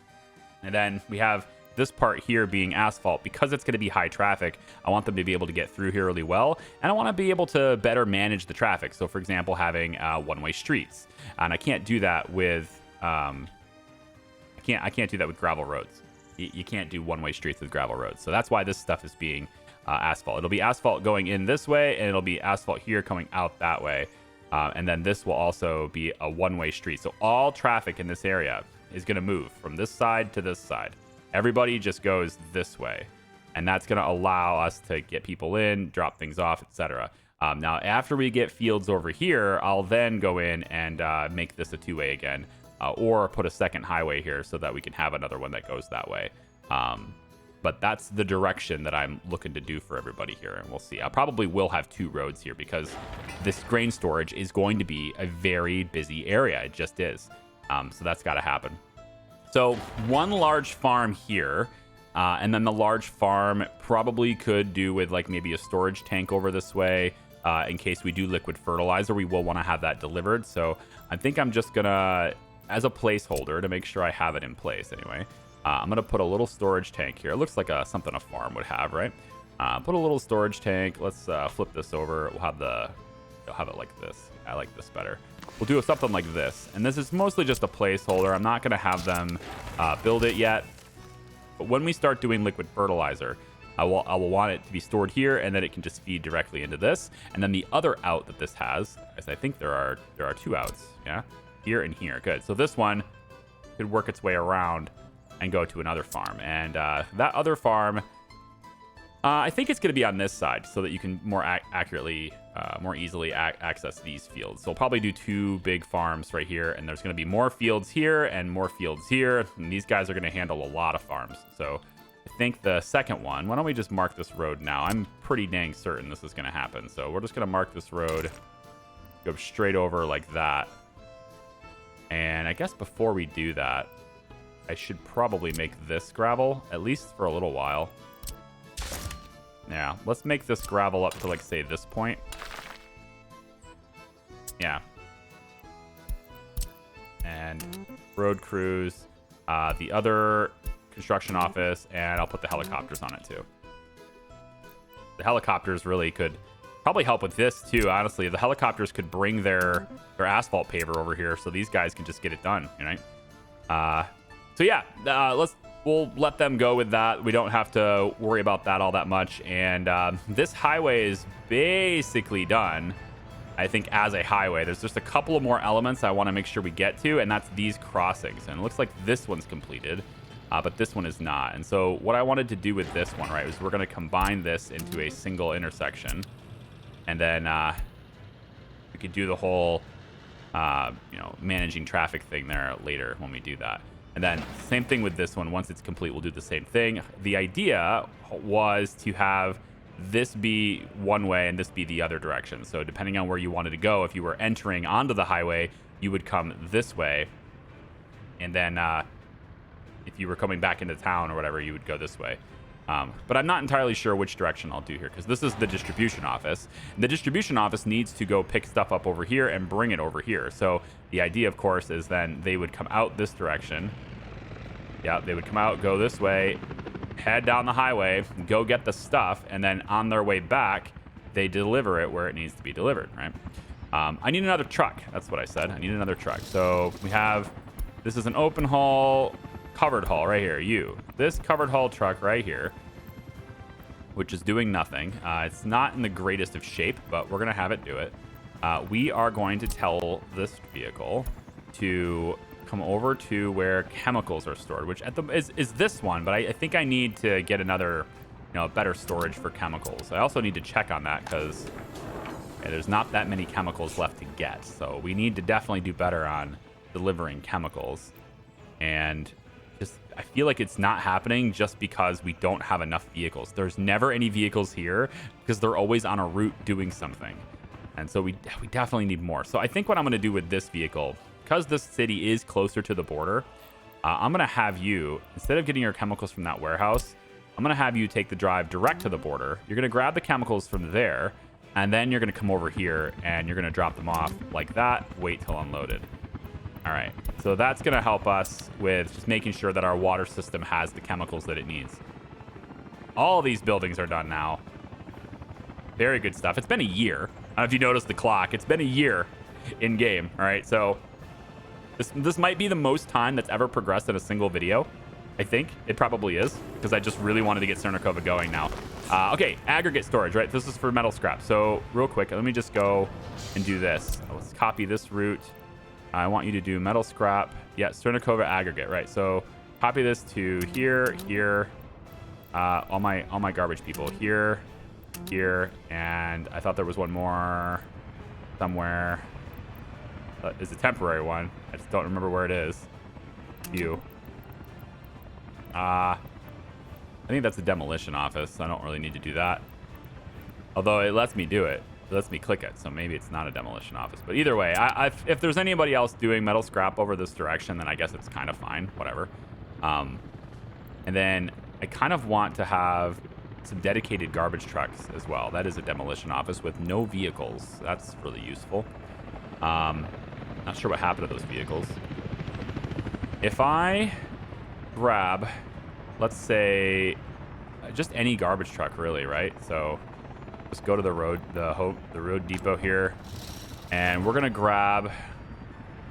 And then we have this part here being asphalt. Because it's going to be high traffic, I want them to be able to get through here really well. And I want to be able to better manage the traffic. So, for example, having one-way streets. And I can't do that with I can't do that with gravel roads. You can't do one-way streets with gravel roads. So that's why this stuff is being asphalt. It'll be asphalt going in this way, and it'll be asphalt here coming out that way. And then this will also be a one-way street. So all traffic in this area is going to move from this side to this side. Everybody just goes this way. And that's going to allow us to get people in, drop things off, etc. Now, after we get fields over here, I'll then go in and make this a two-way again. Or put a second highway here so that we can have another one that goes that way. But that's the direction that I'm looking to do for everybody here, and we'll see. I probably will have 2 roads here because this grain storage is going to be a very busy area. It just is. So that's got to happen. So one large farm here, and then the large farm probably could do with like maybe a storage tank over this way. In case we do liquid fertilizer, we will want to have that delivered. So I think I'm just going to, as a placeholder to make sure I have it in place anyway, I'm going to put a little storage tank here. It looks like something a farm would have, right? Put a little storage tank. Let's flip this over. We'll have it like this. I like this better. We'll do something like this. And this is mostly just a placeholder. I'm not going to have them build it yet. But when we start doing liquid fertilizer, I will want it to be stored here, and then it can just feed directly into this. And then the other out that this has, is I think there are 2 outs. Yeah, here and here. Good. So this one could work its way around and go to another farm. And that other farm, I think it's going to be on this side so that you can more accurately, more easily access these fields. So we'll probably do 2 big farms right here, and there's going to be more fields here and more fields here. And these guys are going to handle a lot of farms. So I think the second one, why don't we just mark this road now? I'm pretty dang certain this is going to happen. So we're just going to mark this road, go straight over like that. And I guess before we do that, I should probably make this gravel, at least for a little while. Yeah, let's make this gravel up to, like, say, this point. Yeah. And road crews, the other construction office, and I'll put the helicopters on it, too. The helicopters really could probably help with this, too, honestly. The helicopters could bring their asphalt paver over here, so these guys can just get it done, you know? So, yeah, we'll let them go with that. We don't have to worry about that all that much. And this highway is basically done, I think, as a highway. There's just a couple of more elements I want to make sure we get to, and that's these crossings. And it looks like this one's completed, but this one is not. And so what I wanted to do with this one, right, is we're going to combine this into a single intersection. And then we could do the whole, managing traffic thing there later when we do that. And then same thing with this one. Once it's complete, we'll do the same thing. The idea was to have this be one way and this be the other direction. So depending on where you wanted to go, if you were entering onto the highway, you would come this way. And then if you were coming back into town or whatever, you would go this way. But I'm not entirely sure which direction I'll do here, because this is the distribution office. The distribution office needs to go pick stuff up over here and bring it over here. So the idea, of course, is then they would come out this direction. Yeah, they would come out, go this way, head down the highway, go get the stuff, and then on their way back, they deliver it where it needs to be delivered, right? I need another truck. That's what I said. I need another truck. So we have, this is an open haul, covered haul right here. This covered haul truck right here, which is doing nothing. It's not in the greatest of shape, but we're going to have it do it. We are going to tell this vehicle to come over to where chemicals are stored, which is this one, but I think I need to get another, better storage for chemicals. I also need to check on that because there's not that many chemicals left to get. So we need to definitely do better on delivering chemicals. And I feel like it's not happening just because we don't have enough vehicles. There's never any vehicles here because they're always on a route doing something. And so we definitely need more. So I think what I'm going to do with this vehicle, because this city is closer to the border, I'm going to have you, instead of getting your chemicals from that warehouse, I'm going to have you take the drive direct to the border. You're going to grab the chemicals from there, and then you're going to come over here and you're going to drop them off like that, wait till unloaded. All right, so that's going to help us with just making sure that our water system has the chemicals that it needs. All these buildings are done now. Very good stuff. It's been a year. I don't know if you noticed the clock. It's been a year in game. All right, so this might be the most time that's ever progressed in a single video. I think it probably is, because I just really wanted to get Cernakova going now. Okay, aggregate storage, right? This is for metal scrap. So real quick, let me just go and do this. Let's copy this route. I want you to do metal scrap. Yeah, Cernakova aggregate, right? So copy this to here, here, all my garbage people here, here, and I thought there was one more somewhere. It's a temporary one. I just don't remember where it is. I think that's a demolition office. So I don't really need to do that. Although it lets me do it. It lets me click it, so maybe it's not a demolition office. But either way, if there's anybody else doing metal scrap over this direction, then I guess it's kind of fine. Whatever. And then I kind of want to have some dedicated garbage trucks as well. That is a demolition office with no vehicles. That's really useful. Not sure what happened to those vehicles. If I grab, let's say, just any garbage truck, really, right? So just go to the road, the road depot here, and we're gonna grab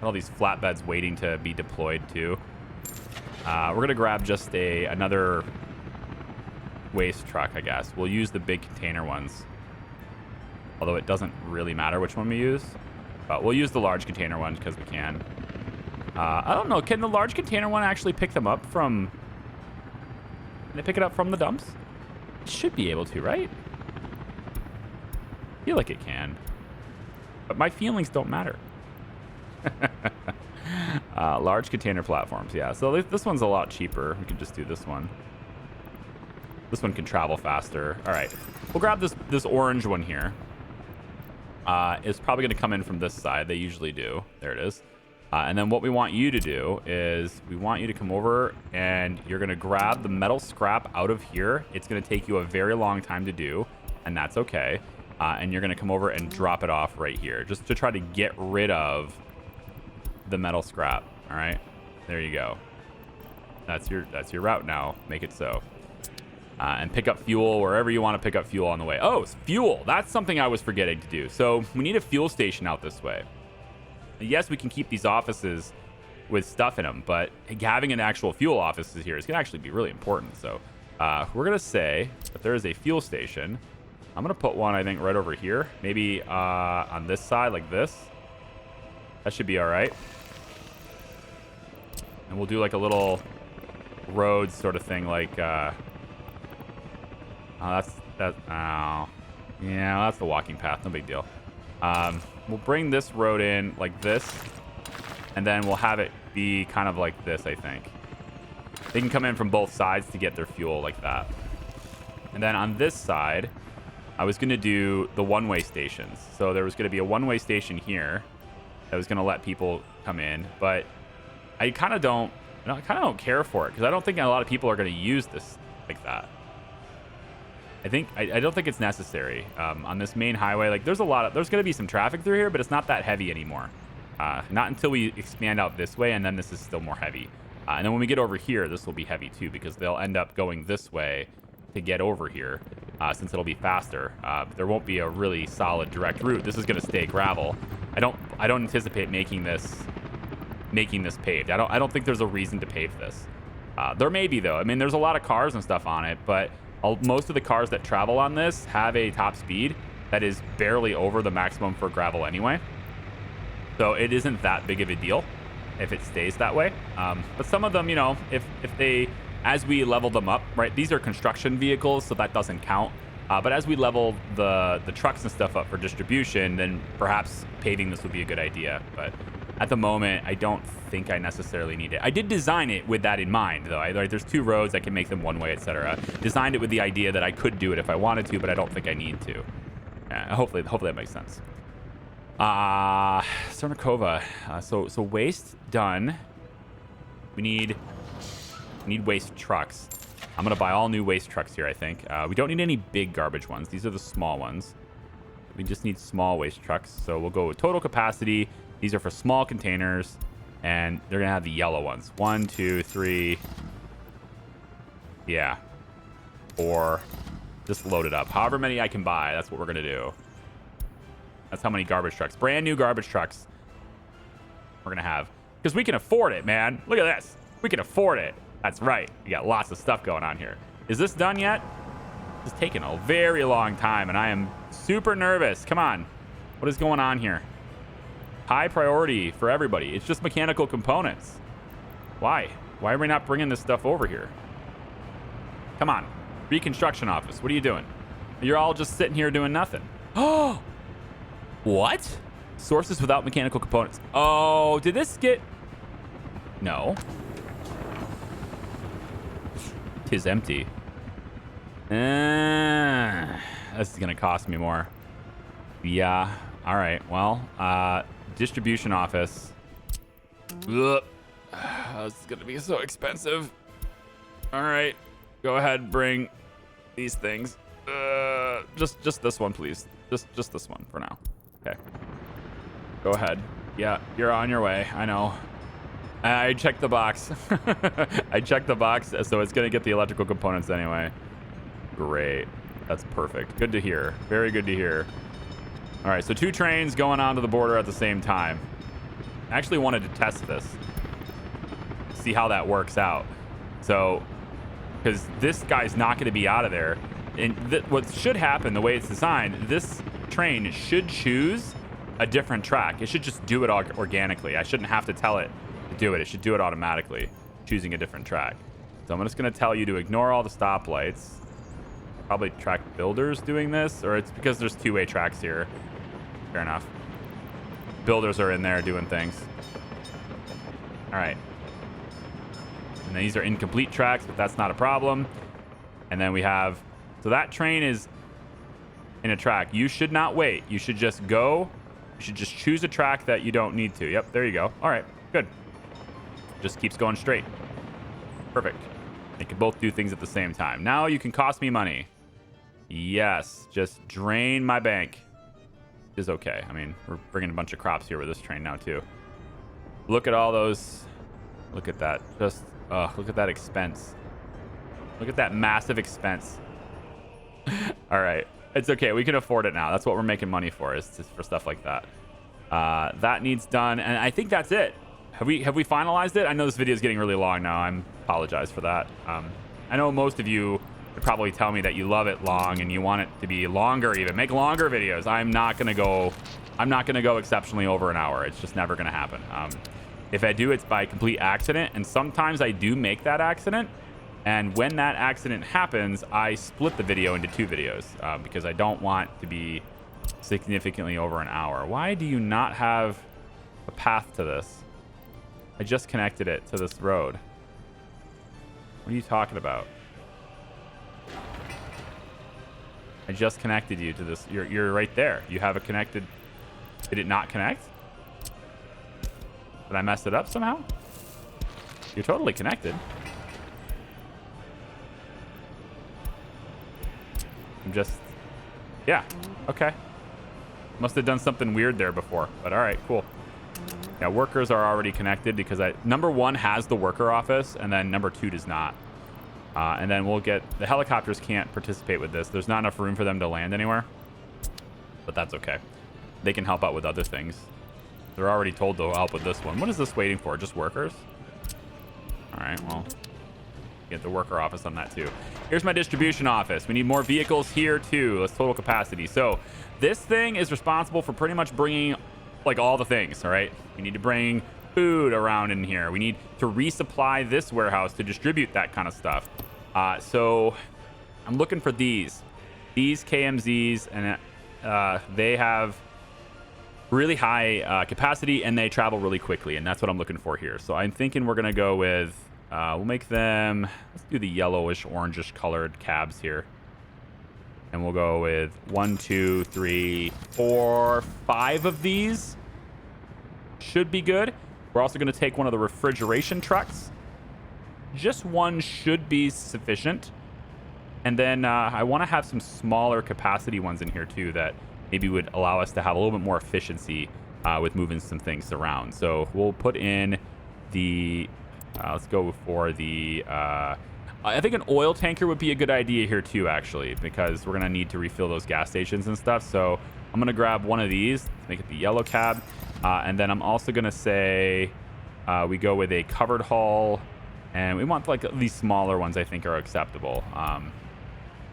all these flatbeds waiting to be deployed too. We're gonna grab just another waste truck, I guess. We'll use the big container ones, although it doesn't really matter which one we use. But we'll use the large container one because we can. I don't know. Can the large container one actually pick them up from... Can they pick it up from the dumps? It should be able to, right? I feel like it can. But my feelings don't matter. Large container platforms, yeah. So this one's a lot cheaper. We can just do this one. This one can travel faster. All right. We'll grab this orange one here. It's probably going to come in from this side. They usually do. There it is. And then what we want you to do is we want you to come over and you're going to grab the metal scrap out of here. It's going to take you a very long time to do, and that's okay. And you're going to come over and drop it off right here just to try to get rid of the metal scrap. All right, there you go. That's your route now. Make it so. And pick up fuel wherever you want to pick up fuel on the way. Oh, it's fuel. That's something I was forgetting to do. So we need a fuel station out this way. Yes, we can keep these offices with stuff in them, but having an actual fuel office here is going to actually be really important. So we're going to say that there is a fuel station. I'm going to put one, I think, right over here. Maybe on this side like this. That should be all right. And we'll do like a little road sort of thing like... oh, yeah, that's the walking path. No big deal. We'll bring this road in like this, and then we'll have it be kind of like this, I think. They can come in from both sides to get their fuel like that. And then on this side, I was going to do the one-way stations. So there was going to be a one-way station here that was going to let people come in, but I kind of don't care for it because I don't think a lot of people are going to use this like that. I don't think it's necessary on this main highway. Like there's going to be some traffic through here, but it's not that heavy anymore. Not until we expand out this way, and then this is still more heavy. And then when we get over here, this will be heavy too because they'll end up going this way to get over here since it'll be faster. There won't be a really solid direct route. This is going to stay gravel. I don't anticipate making this paved. I don't think there's a reason to pave this. There may be though. I mean, there's a lot of cars and stuff on it, but most of the cars that travel on this have a top speed that is barely over the maximum for gravel anyway. So it isn't that big of a deal if it stays that way. But some of them, you know, if they, as we level them up, right, these are construction vehicles, so that doesn't count. But as we level the trucks and stuff up for distribution, then perhaps paving this would be a good idea. But at the moment, I don't think I necessarily need it. I did design it with that in mind, though. There's two roads, I can make them one way, etc. Designed it with the idea that I could do it if I wanted to, but I don't think I need to. Hopefully that makes sense. Cernikova. So waste done. We need waste trucks. I'm gonna buy all new waste trucks here, I think. We don't need any big garbage ones. These are the small ones. We just need small waste trucks. So we'll go with total capacity. These are for small containers, and they're gonna have the yellow ones. 1, 2, 3. Yeah. 4. Just load it up. However many I can buy, that's what we're gonna do. That's how many garbage trucks. Brand new garbage trucks we're gonna have. Because we can afford it, man. Look at this. We can afford it. That's right. We got lots of stuff going on here. Is this done yet? It's taking a very long time, and I am super nervous. Come on. What is going on here? High priority for everybody. It's just mechanical components. Why? Why are we not bringing this stuff over here? Come on. Reconstruction office. What are you doing? You're all just sitting here doing nothing. Oh! What? Sources without mechanical components. Oh, did this get... No. Tis empty. This is going to cost me more. Yeah. All right. Well, distribution office. Ugh. This is going to be so expensive. All right. Go ahead and bring these things. Just this one, please. Just this one for now. Okay. Go ahead. Yeah, you're on your way. I know. I checked the box. I checked the box, so it's going to get the electrical components anyway. Great. That's perfect. Good to hear. Very good to hear. All right, so 2 trains going on to the border at the same time. I actually wanted to test this. See how that works out. So, because this guy's not going to be out of there. And what should happen, the way it's designed, this train should choose a different track. It should just do it organically. I shouldn't have to tell it to do it. It should do it automatically, choosing a different track. So I'm just going to tell you to ignore all the stoplights. Probably track builders doing this, or it's because there's 2-way tracks here. Fair enough. Builders are in there doing things. All right. And then these are incomplete tracks, but that's not a problem. And then we have... So that train is in a track. You should not wait. You should just go You should just choose a track that you don't need to. Yep, there you go. All right, good. Just keeps going straight. Perfect. They can both do things at the same time. Now you can cost me money. Yes, just drain my bank. Is okay. I mean, we're bringing a bunch of crops here with this train now too. Look at all those. Look at that. Just look at that expense. Look at that massive expense. All right, it's okay. We can afford it now. That's what we're making money for, is just for stuff like that. That needs done, and I think that's it. Have we finalized it? I know this video is getting really long now. I apologize for that. I know most of you would probably tell me that you love it long and you want it to be longer, even make longer videos. I'm not gonna go exceptionally over an hour. It's just never gonna happen. If I do, it's by complete accident, and sometimes I do make that accident. And when that accident happens, I split the video into 2 videos because I don't want to be significantly over an hour. Why do you not have a path to this? I just connected it to this road. What are you talking about? I just connected you to this. You're right there. You have a connected. Did it not connect? Did I mess it up somehow? You're totally connected. I'm just, yeah, okay. Must have done something weird there before, but all right, cool. Yeah, workers are already connected because number 1 has the worker office, and then number 2 does not. And then we'll get, the helicopters can't participate with this. There's not enough room for them to land anywhere, but that's okay. They can help out with other things. They're already told to help with this one. What is this waiting for? Just workers? All right, well, get the worker office on that too. Here's my distribution office. We need more vehicles here too. Let's total capacity. So this thing is responsible for pretty much bringing like all the things, all right? We need to bring food around in here. We need to resupply this warehouse to distribute that kind of stuff. So I'm looking for these KMZs, and they have really high capacity and they travel really quickly, and that's what I'm looking for here. So I'm thinking we're gonna go with we'll make them, let's do the yellowish orangish colored cabs here, and we'll go with 1, 2, 3, 4, 5 of these. Should be good. We're also going to take one of the refrigeration trucks. Just one should be sufficient. And then I want to have some smaller capacity ones in here too that maybe would allow us to have a little bit more efficiency with moving some things around. So we'll put in the, let's go for the, I think an oil tanker would be a good idea here too, actually, because we're going to need to refill those gas stations and stuff. So I'm going to grab one of these, make it the yellow cab. And then I'm also going to say we go with a covered hull, and we want like these smaller ones I think are acceptable.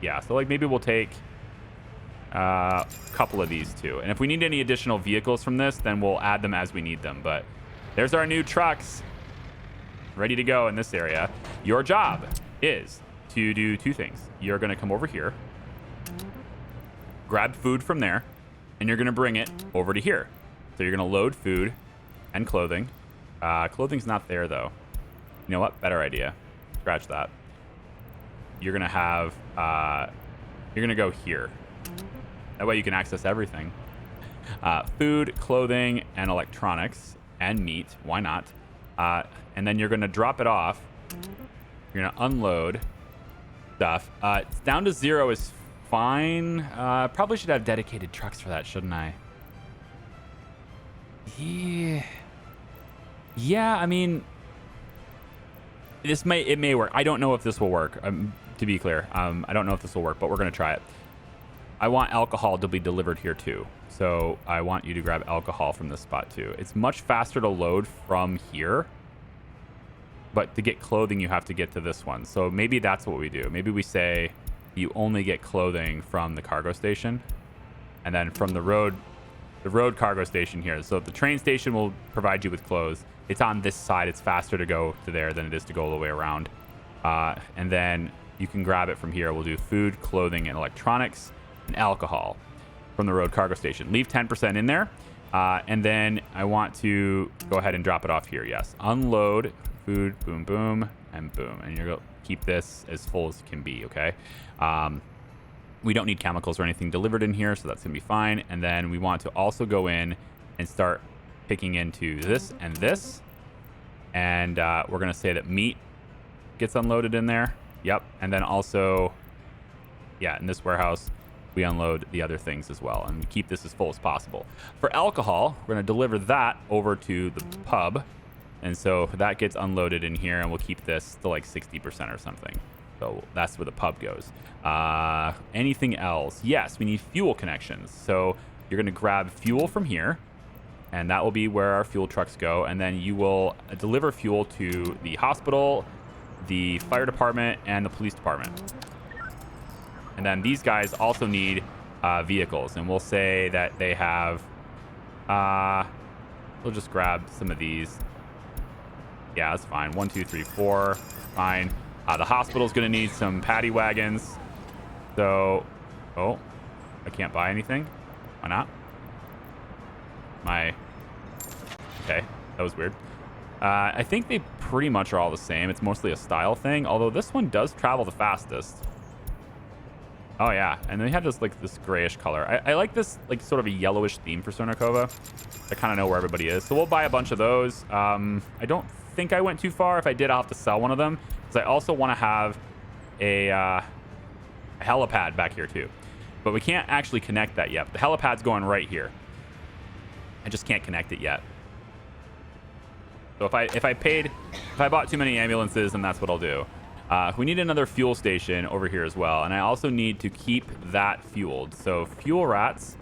Yeah, so like maybe we'll take a couple of these too. And if we need any additional vehicles from this, then we'll add them as we need them. But there's our new trucks ready to go in this area. Your job is to do 2 things. You're going to come over here, grab food from there, and you're going to bring it over to here. So you're going to load food and clothing. Clothing's not there though. You know what? Better idea. Scratch that. You're going to have, you're going to go here. That way you can access everything. Food, clothing, and electronics, and meat. Why not? And then you're going to drop it off. You're going to unload stuff. It's down to 0 is fine. Probably should have dedicated trucks for that, shouldn't I? Yeah, I mean, it may work. I don't know if this will work. To be clear, I don't know if this will work, but we're going to try it. I want alcohol to be delivered here too. So I want you to grab alcohol from this spot too. It's much faster to load from here, but to get clothing, you have to get to this one. So maybe that's what we do. Maybe we say you only get clothing from the cargo station, and then from the road cargo station here. So the train station will provide you with clothes. It's on this side. It's faster to go to there than it is to go all the way around. And then you can grab it from here. We'll do food, clothing, and electronics, and alcohol from the road cargo station. Leave 10% in there. And then I want to go ahead and drop it off here. Yes. Unload food, boom, boom, and boom. And you're going to keep this as full as it can be, okay? We don't need chemicals or anything delivered in here, so that's going to be fine. And then we want to also go in and start picking into this and this. And we're going to say that meat gets unloaded in there. Yep. And then also, yeah, in this warehouse, we unload the other things as well. And we keep this as full as possible. For alcohol, we're going to deliver that over to the pub. And so that gets unloaded in here, and we'll keep this to like 60% or something. So that's where the pub goes. Anything else? Yes, we need fuel connections. So you're going to grab fuel from here, and that will be where our fuel trucks go. And then you will deliver fuel to the hospital, the fire department, and the police department. And then these guys also need vehicles. And we'll say that they have... we'll just grab some of these. Yeah, that's fine. 1, 2, 3, 4. Fine. The hospital's going to need some paddy wagons. So... Oh. I can't buy anything. Why not? Okay, that was weird. I think they pretty much are all the same. It's mostly a style thing, although this one does travel the fastest. Oh yeah, and they have this like this grayish color. I like this like sort of a yellowish theme for Sonarkova. I kind of know where everybody is, so we'll buy a bunch of those. I don't think I went too far. If I did, I'll have to sell one of them because I also want to have a helipad back here too. But we can't actually connect that yet. The helipad's going right here. I just can't connect it yet. So if I bought too many ambulances, then that's what I'll do. We need another fuel station over here as well, and I also need to keep that fueled. So fuel rats,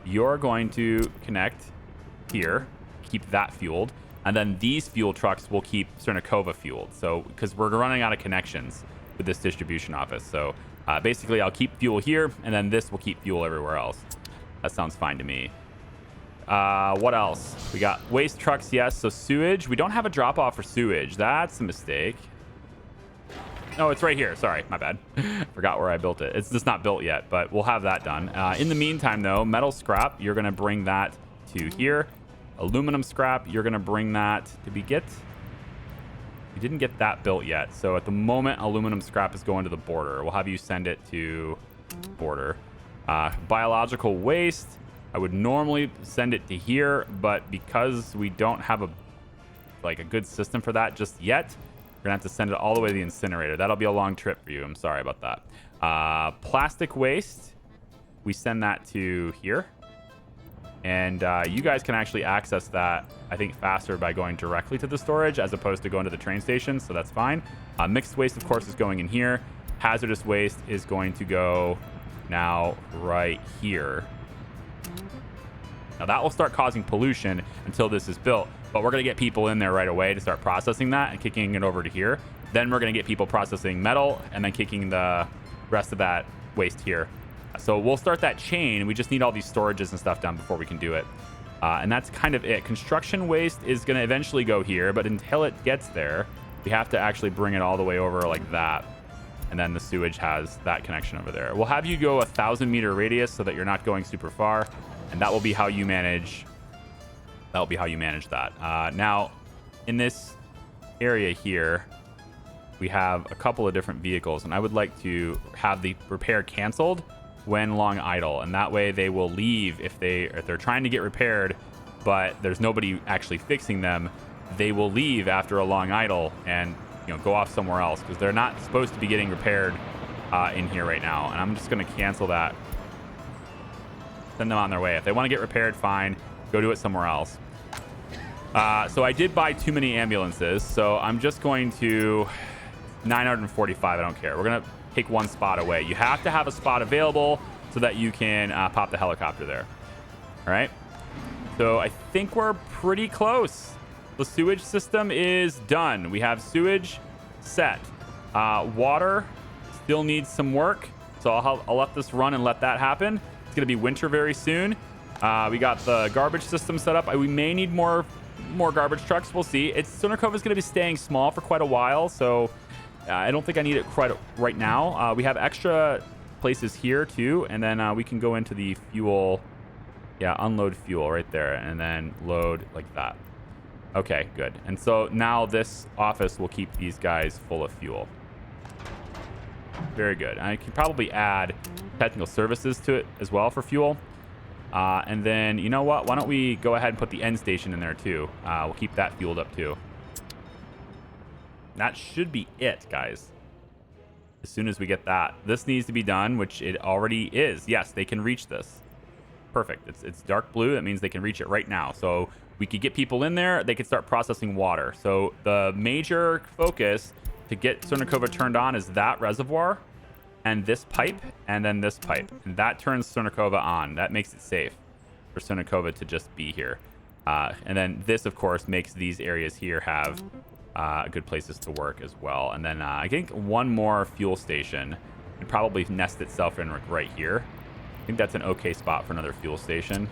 you're going to connect here, keep that fueled, and then these fuel trucks will keep Cernakova fueled. So because we're running out of connections with this distribution office, so basically I'll keep fuel here, and then this will keep fuel everywhere else. That sounds fine to me. What else? We got waste trucks, yes. So sewage, we don't have a drop off for sewage. That's a mistake. No, it's right here. Sorry, my bad. Forgot where I built it. It's just not built yet, but we'll have that done. In the meantime, though, metal scrap, you're going to bring that to here. Aluminum scrap, you're going to bring that. Did we get? We didn't get that built yet. So at the moment, aluminum scrap is going to the border. We'll have you send it to border. Biological waste, I would normally send it to here, but because we don't have a good system for that just yet, we're gonna have to send it all the way to the incinerator. That'll be a long trip for you. I'm sorry about that. Plastic waste, we send that to here. And you guys can actually access that, I think, faster by going directly to the storage as opposed to going to the train station, so that's fine. Mixed waste, of course, is going in here. Hazardous waste is going to go now right here. Now, that will start causing pollution until this is built, but we're going to get people in there right away to start processing that and kicking it over to here. Then we're going to get people processing metal and then kicking the rest of that waste here. So we'll start that chain. We just need all these storages and stuff done before we can do it. And that's kind of it. Construction waste is going to eventually go here, but until it gets there, we have to actually bring it all the way over like that. And then the sewage has that connection over there. We'll have you go 1,000-meter radius so that you're not going super far. And that will be how you manage. That'll be how you manage that. Now, in this area here, we have a couple of different vehicles, and I would like to have the repair canceled when long idle, and that way they will leave if they're trying to get repaired, but there's nobody actually fixing them. They will leave after a long idle and go off somewhere else because they're not supposed to be getting repaired in here right now. And I'm just going to cancel that. Send them on their way. If they want to get repaired, fine. Go do it somewhere else. So I did buy too many ambulances, so I'm just going to 945. I don't care. We're going to take one spot away. You have to have a spot available so that you can pop the helicopter there. All right. So I think we're pretty close. The sewage system is done. We have sewage set. Water still needs some work, so I'll let this run and let that happen. It's going to be winter very soon. We got the garbage system set up. We may need more garbage trucks. We'll see. Sonarkova is going to be staying small for quite a while, so I don't think I need it quite right now. We have extra places here too, and then we can go into the fuel. Yeah, unload fuel right there, and then load like that. Okay, good. And so now this office will keep these guys full of fuel. Very good. I can probably add technical services to it as well for fuel. And then, you know what? Why don't we go ahead and put the end station in there too? We'll keep that fueled up too. That should be it, guys. As soon as we get that. This needs to be done, which it already is. Yes, they can reach this. Perfect. It's dark blue. That means they can reach it right now. So we could get people in there. They could start processing water. So the major focus to get Sernakova turned on is that reservoir and this pipe and then this pipe. And that turns Sernakova on. That makes it safe for Sernakova to just be here. And then this, of course, makes these areas here have good places to work as well. And then I think one more fuel station would probably nest itself in right here. I think that's an okay spot for another fuel station.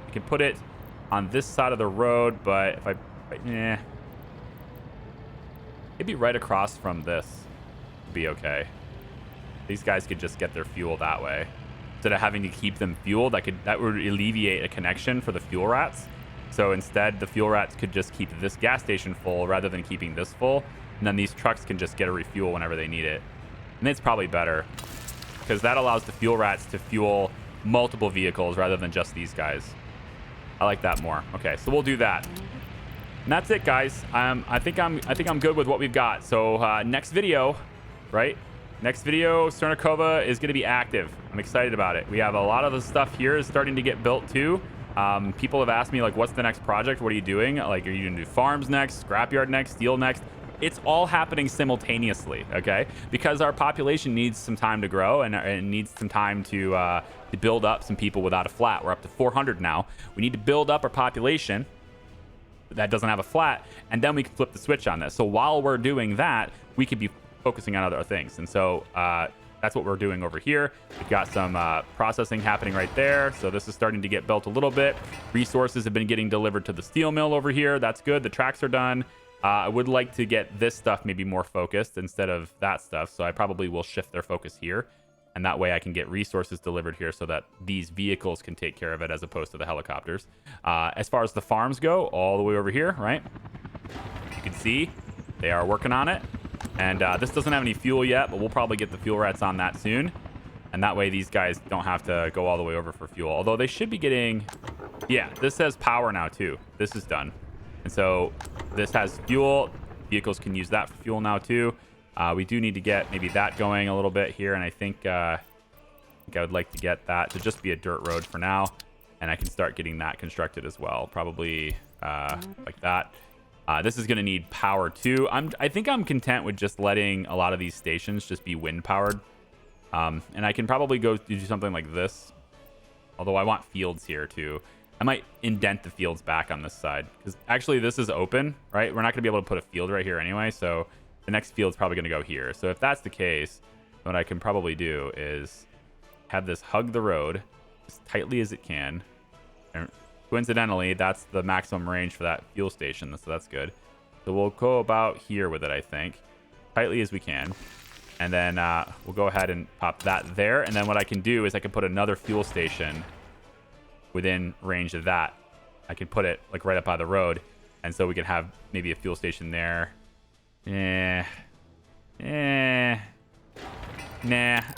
You can put it on this side of the road, but if it'd be right across from this. It'd be okay. These guys could just get their fuel that way. Instead of having to keep them fueled, that would alleviate a connection for the fuel rats. So instead, the fuel rats could just keep this gas station full rather than keeping this full. And then these trucks can just get a refuel whenever they need it. And it's probably better because that allows the fuel rats to fuel multiple vehicles rather than just these guys. I like that more. Okay, so we'll do that. And that's it, guys. I think I'm good with what we've got. So next video, right? Next video, Sernakova is going to be active. I'm excited about it. We have a lot of the stuff here is starting to get built too. People have asked me, like, what's the next project? What are you doing? Like, are you going to do farms next, scrapyard next, steel next? It's all happening simultaneously, okay? Because our population needs some time to grow and needs some time to build up some people without a flat. We're up to 400 now. We need to build up our population that doesn't have a flat, and then we can flip the switch on this. So while we're doing that, we could be focusing on other things. And so that's what we're doing over here. We've got some processing happening right there. So this is starting to get built a little bit. Resources have been getting delivered to the steel mill over here. That's good. The tracks are done. I would like to get this stuff maybe more focused instead of that stuff. So I probably will shift their focus here. And that way I can get resources delivered here so that these vehicles can take care of it as opposed to the helicopters. As far as the farms go, all the way over here, right? You can see they are working on it. And this doesn't have any fuel yet, but we'll probably get the fuel rats on that soon. And that way these guys don't have to go all the way over for fuel. Although they should be getting... Yeah, this says power now too. This is done. And so this has fuel. Vehicles can use that for fuel now too. We do need to get maybe that going a little bit here. And I think I would like to get that to just be a dirt road for now. And I can start getting that constructed as well. Probably like that. This is going to need power too. I think I'm content with just letting a lot of these stations just be wind powered. And I can probably go do something like this. Although I want fields here too. I might indent the fields back on this side. Because actually this is open, right? We're not going to be able to put a field right here anyway. So the next field's probably going to go here. So if that's the case, what I can probably do is have this hug the road as tightly as it can. And coincidentally, that's the maximum range for that fuel station. So that's good. So we'll go about here with it, I think. Tightly as we can. And then we'll go ahead and pop that there. And then what I can do is I can put another fuel station within range of that. I can put it like right up by the road. And so we can have maybe a fuel station there. Nah,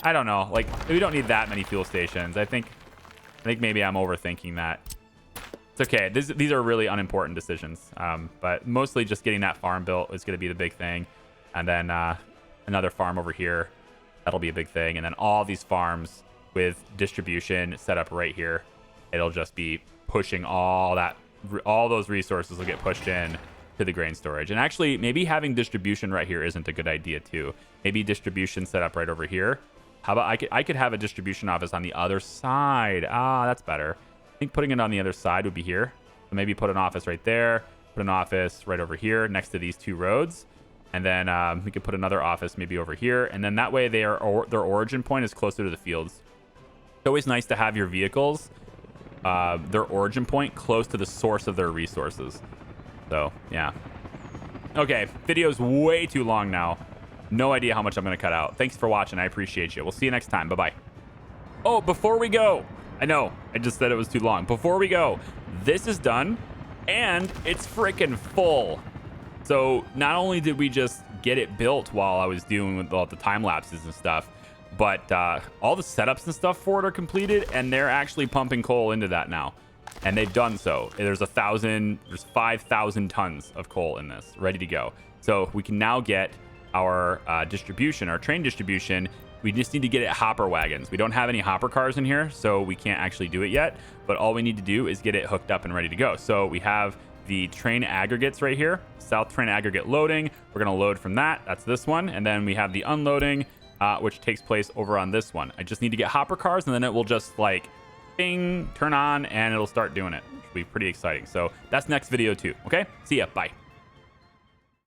I don't know. Like, we don't need that many fuel stations. I think maybe I'm overthinking that. It's okay. These are really unimportant decisions. But mostly just getting that farm built is going to be the big thing. And then another farm over here. That'll be a big thing. And then all these farms with distribution set up right here. It'll just be pushing all those resources will get pushed in to the grain storage. And actually, maybe having distribution right here isn't a good idea too. Maybe distribution set up right over here. How about I could have a distribution office on the other side. Ah, that's better. I think putting it on the other side would be here. So maybe put an office right there. Put an office right over here next to these two roads. And then we could put another office maybe over here. And then that way their origin point is closer to the fields. It's always nice to have your vehicles, their origin point close to the source of their resources. So, yeah. Okay, video's way too long now. No idea how much I'm going to cut out. Thanks for watching. I appreciate you. We'll see you next time. Bye-bye. Oh, before we go, I know, I just said it was too long. Before we go, this is done, and it's freaking full. So not only did we just get it built while I was doing with all the time lapses and stuff, but all the setups and stuff for it are completed, and they're actually pumping coal into that now. And they've done so. There's 5,000 tons of coal in this, ready to go. So we can now get our distribution, our train distribution. We just need to get it hopper wagons. We don't have any hopper cars in here, so we can't actually do it yet. But all we need to do is get it hooked up and ready to go. So we have the train aggregates right here. South train aggregate loading. We're going to load from that. That's this one. And then we have the unloading, which takes place over on this one. I just need to get hopper cars, and then it will just like bing, turn on, and it'll start doing it, which will be pretty exciting. So that's next video too. Okay, see ya. Bye.